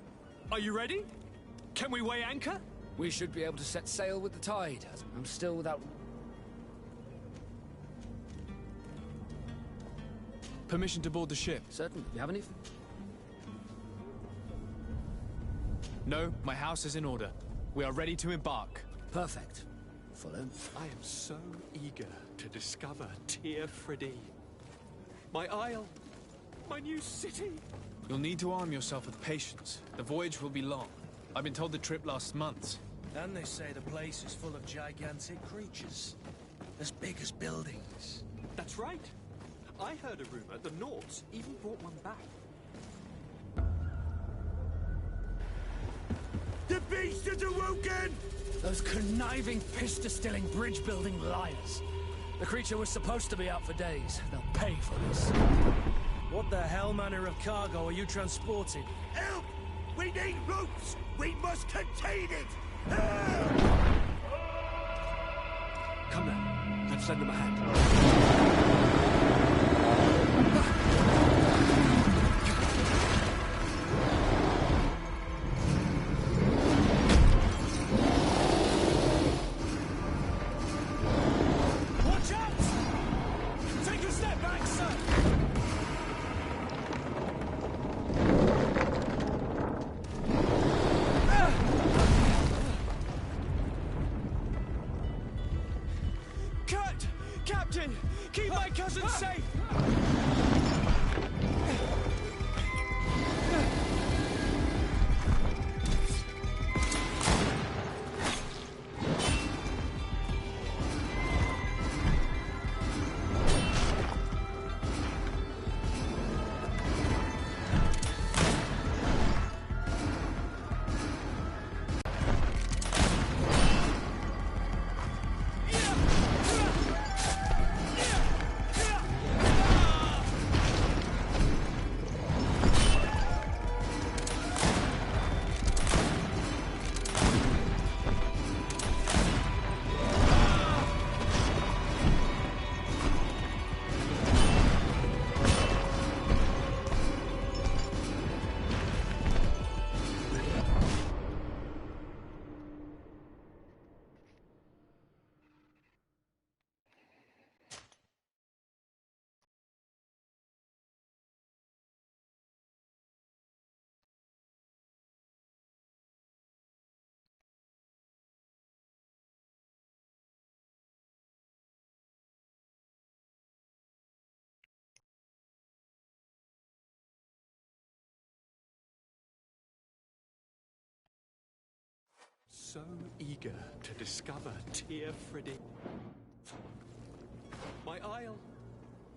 Are you ready? Can we weigh anchor? We should be able to set sail with the tide. I'm still without... Permission to board the ship? Certain. You have any? No, my house is in order. We are ready to embark. Perfect. Follow. I am so eager to discover Tir Friddy. My isle. My new city. You'll need to arm yourself with patience. The voyage will be long. I've been told the trip lasts months. And they say the place is full of gigantic creatures. As big as buildings. That's right. I heard a rumor the Nauts even brought one back. The beast has awoken! Those conniving, pista-stilling, bridge-building liars. The creature was supposed to be out for days. They'll pay for this. What the hell manner of cargo are you transporting? Help! We need ropes! We must contain it! Help! Come now, let's lend them a hand. Watch out! Take a step back, sir! Cut! Captain! Keep my cousin safe! So eager to discover Tir Friddy. My isle.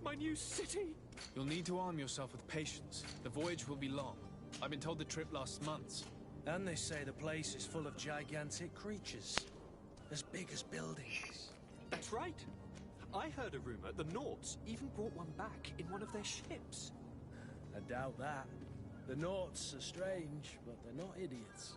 My new city. You'll need to arm yourself with patience. The voyage will be long. I've been told the trip lasts months. And they say the place is full of gigantic creatures. As big as buildings. That's right. I heard a rumor the Nauts even brought one back in one of their ships. I doubt that. The Nauts are strange, but they're not idiots.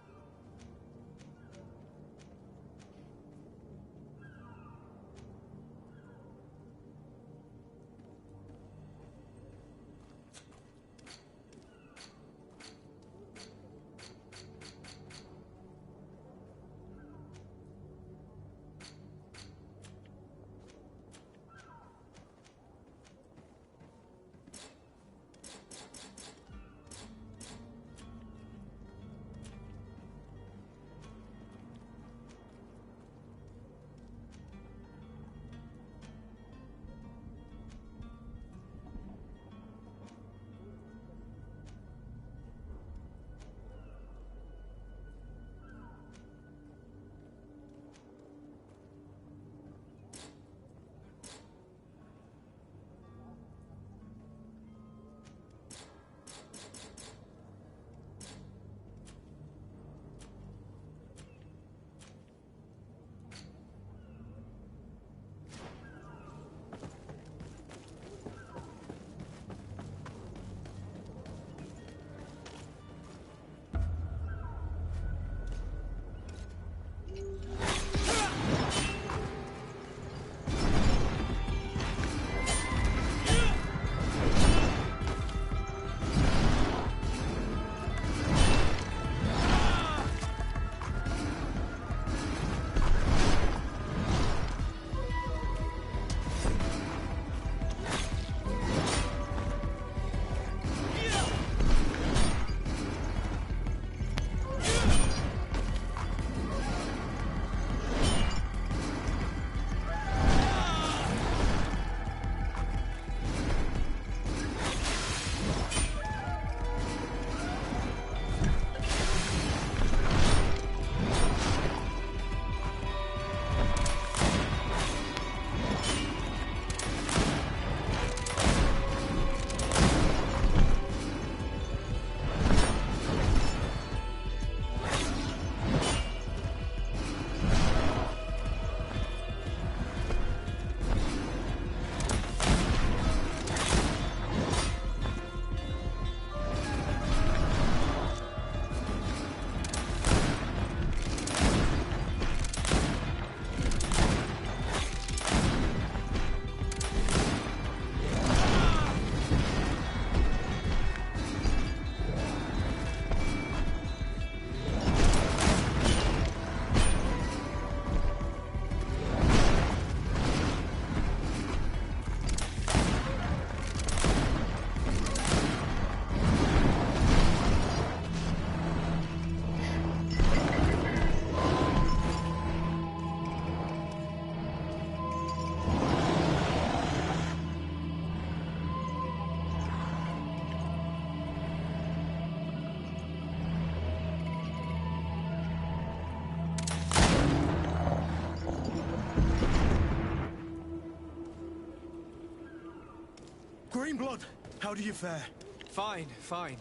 Greenblood, how do you fare? Fine, fine.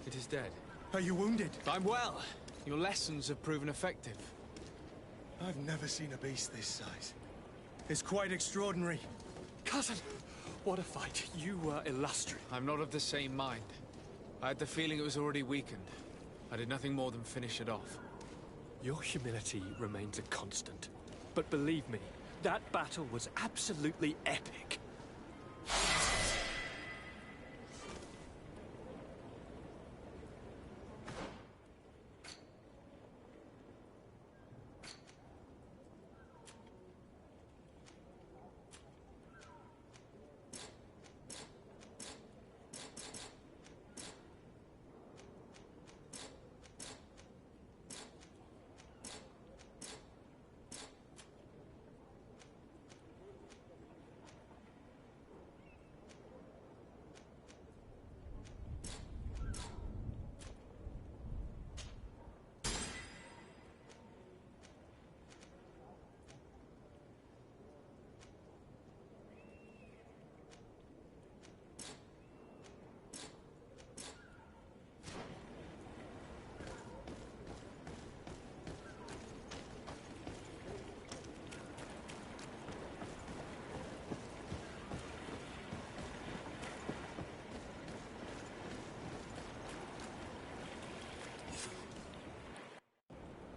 It is dead. Are you wounded? I'm well. Your lessons have proven effective. I've never seen a beast this size. It's quite extraordinary. Cousin, what a fight. You were illustrious. I'm not of the same mind. I had the feeling it was already weakened. I did nothing more than finish it off. Your humility remains a constant. But believe me, that battle was absolutely epic.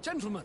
Gentlemen!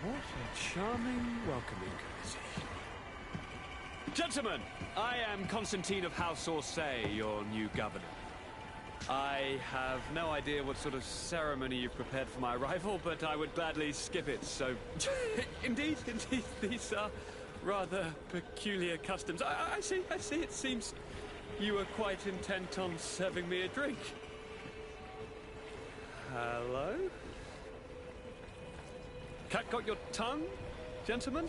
What a charming welcoming courtesy. Gentlemen, I am Constantine of House Orsay, your new governor. I have no idea what sort of ceremony you've prepared for my arrival, but I would gladly skip it, so... indeed, these are rather peculiar customs. I see, it seems you were quite intent on serving me a drink. Hello? Cat got your tongue, gentlemen?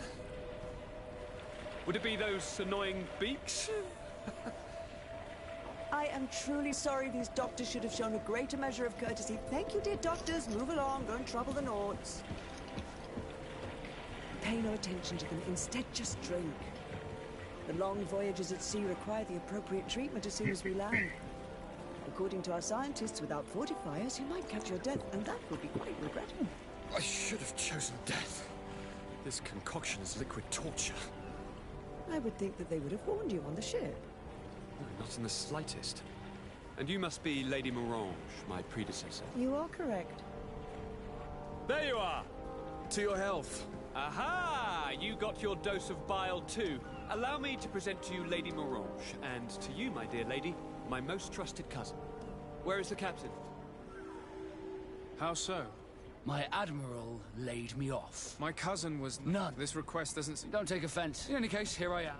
Would it be those annoying beaks? I am truly sorry. These doctors should have shown a greater measure of courtesy. Thank you, dear doctors. Move along. Don't trouble the Nords. Pay no attention to them. Instead, just drink. The long voyages at sea require the appropriate treatment as soon as we land. According to our scientists, without fortifiers, you might catch your death, and that would be quite regrettable. I should have chosen death. This concoction is liquid torture. I would think that they would have warned you on the ship. Not in the slightest. And you must be Lady Morange, my predecessor. You are correct. There you are! To your health. Aha! You got your dose of bile too. Allow me to present to you Lady Morange, and to you, my dear lady, my most trusted cousin. Where is the captain? How so? My admiral laid me off. My cousin was... None. This request doesn't seem... Don't take offense. In any case, here I am.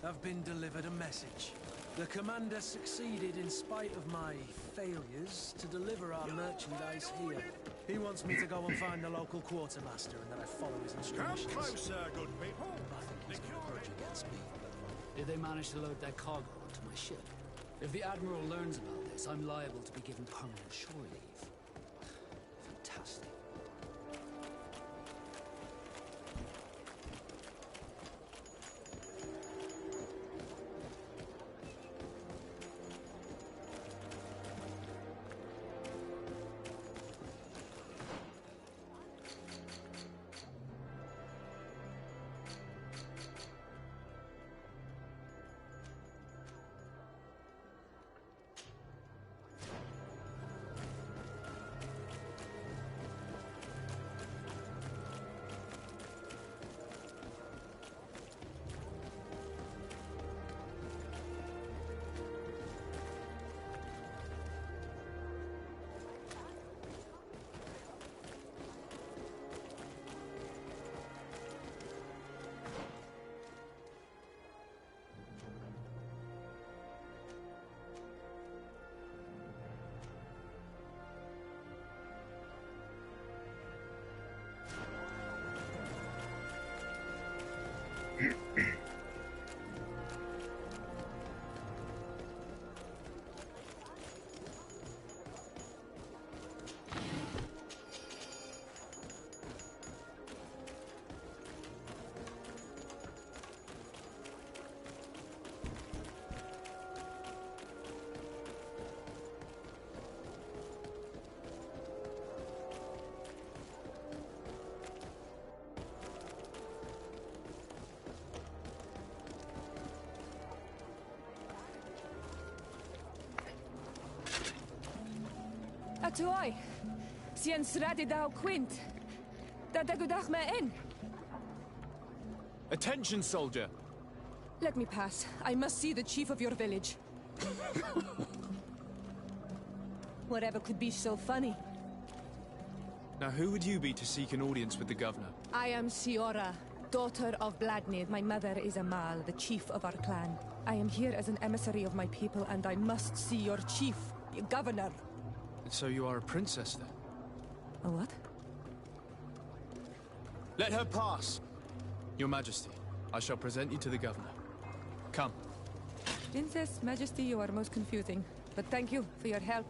I've been delivered a message. The commander succeeded, in spite of my failures, to deliver our merchandise here. He wants me to go and find the local quartermaster and that I follow his instructions. Come closer, good people. I think he's got a grudge against me. Did they manage to load their cargo onto my ship? If the Admiral learns about this, I'm liable to be given permanent shore leave. Fantastic. Atuai, Sien Sradi Dao Quint. That I could me in. Attention, soldier! Let me pass. I must see the chief of your village. Whatever could be so funny? Now, who would you be to seek an audience with the governor? I am Siora, daughter of Bladnid. My mother is Amal, the chief of our clan. I am here as an emissary of my people, and I must see your chief, your governor. So you are a princess, then? A what? Let her pass! Your Majesty, I shall present you to the governor. Come. Princess, Majesty, you are most confusing. But thank you for your help.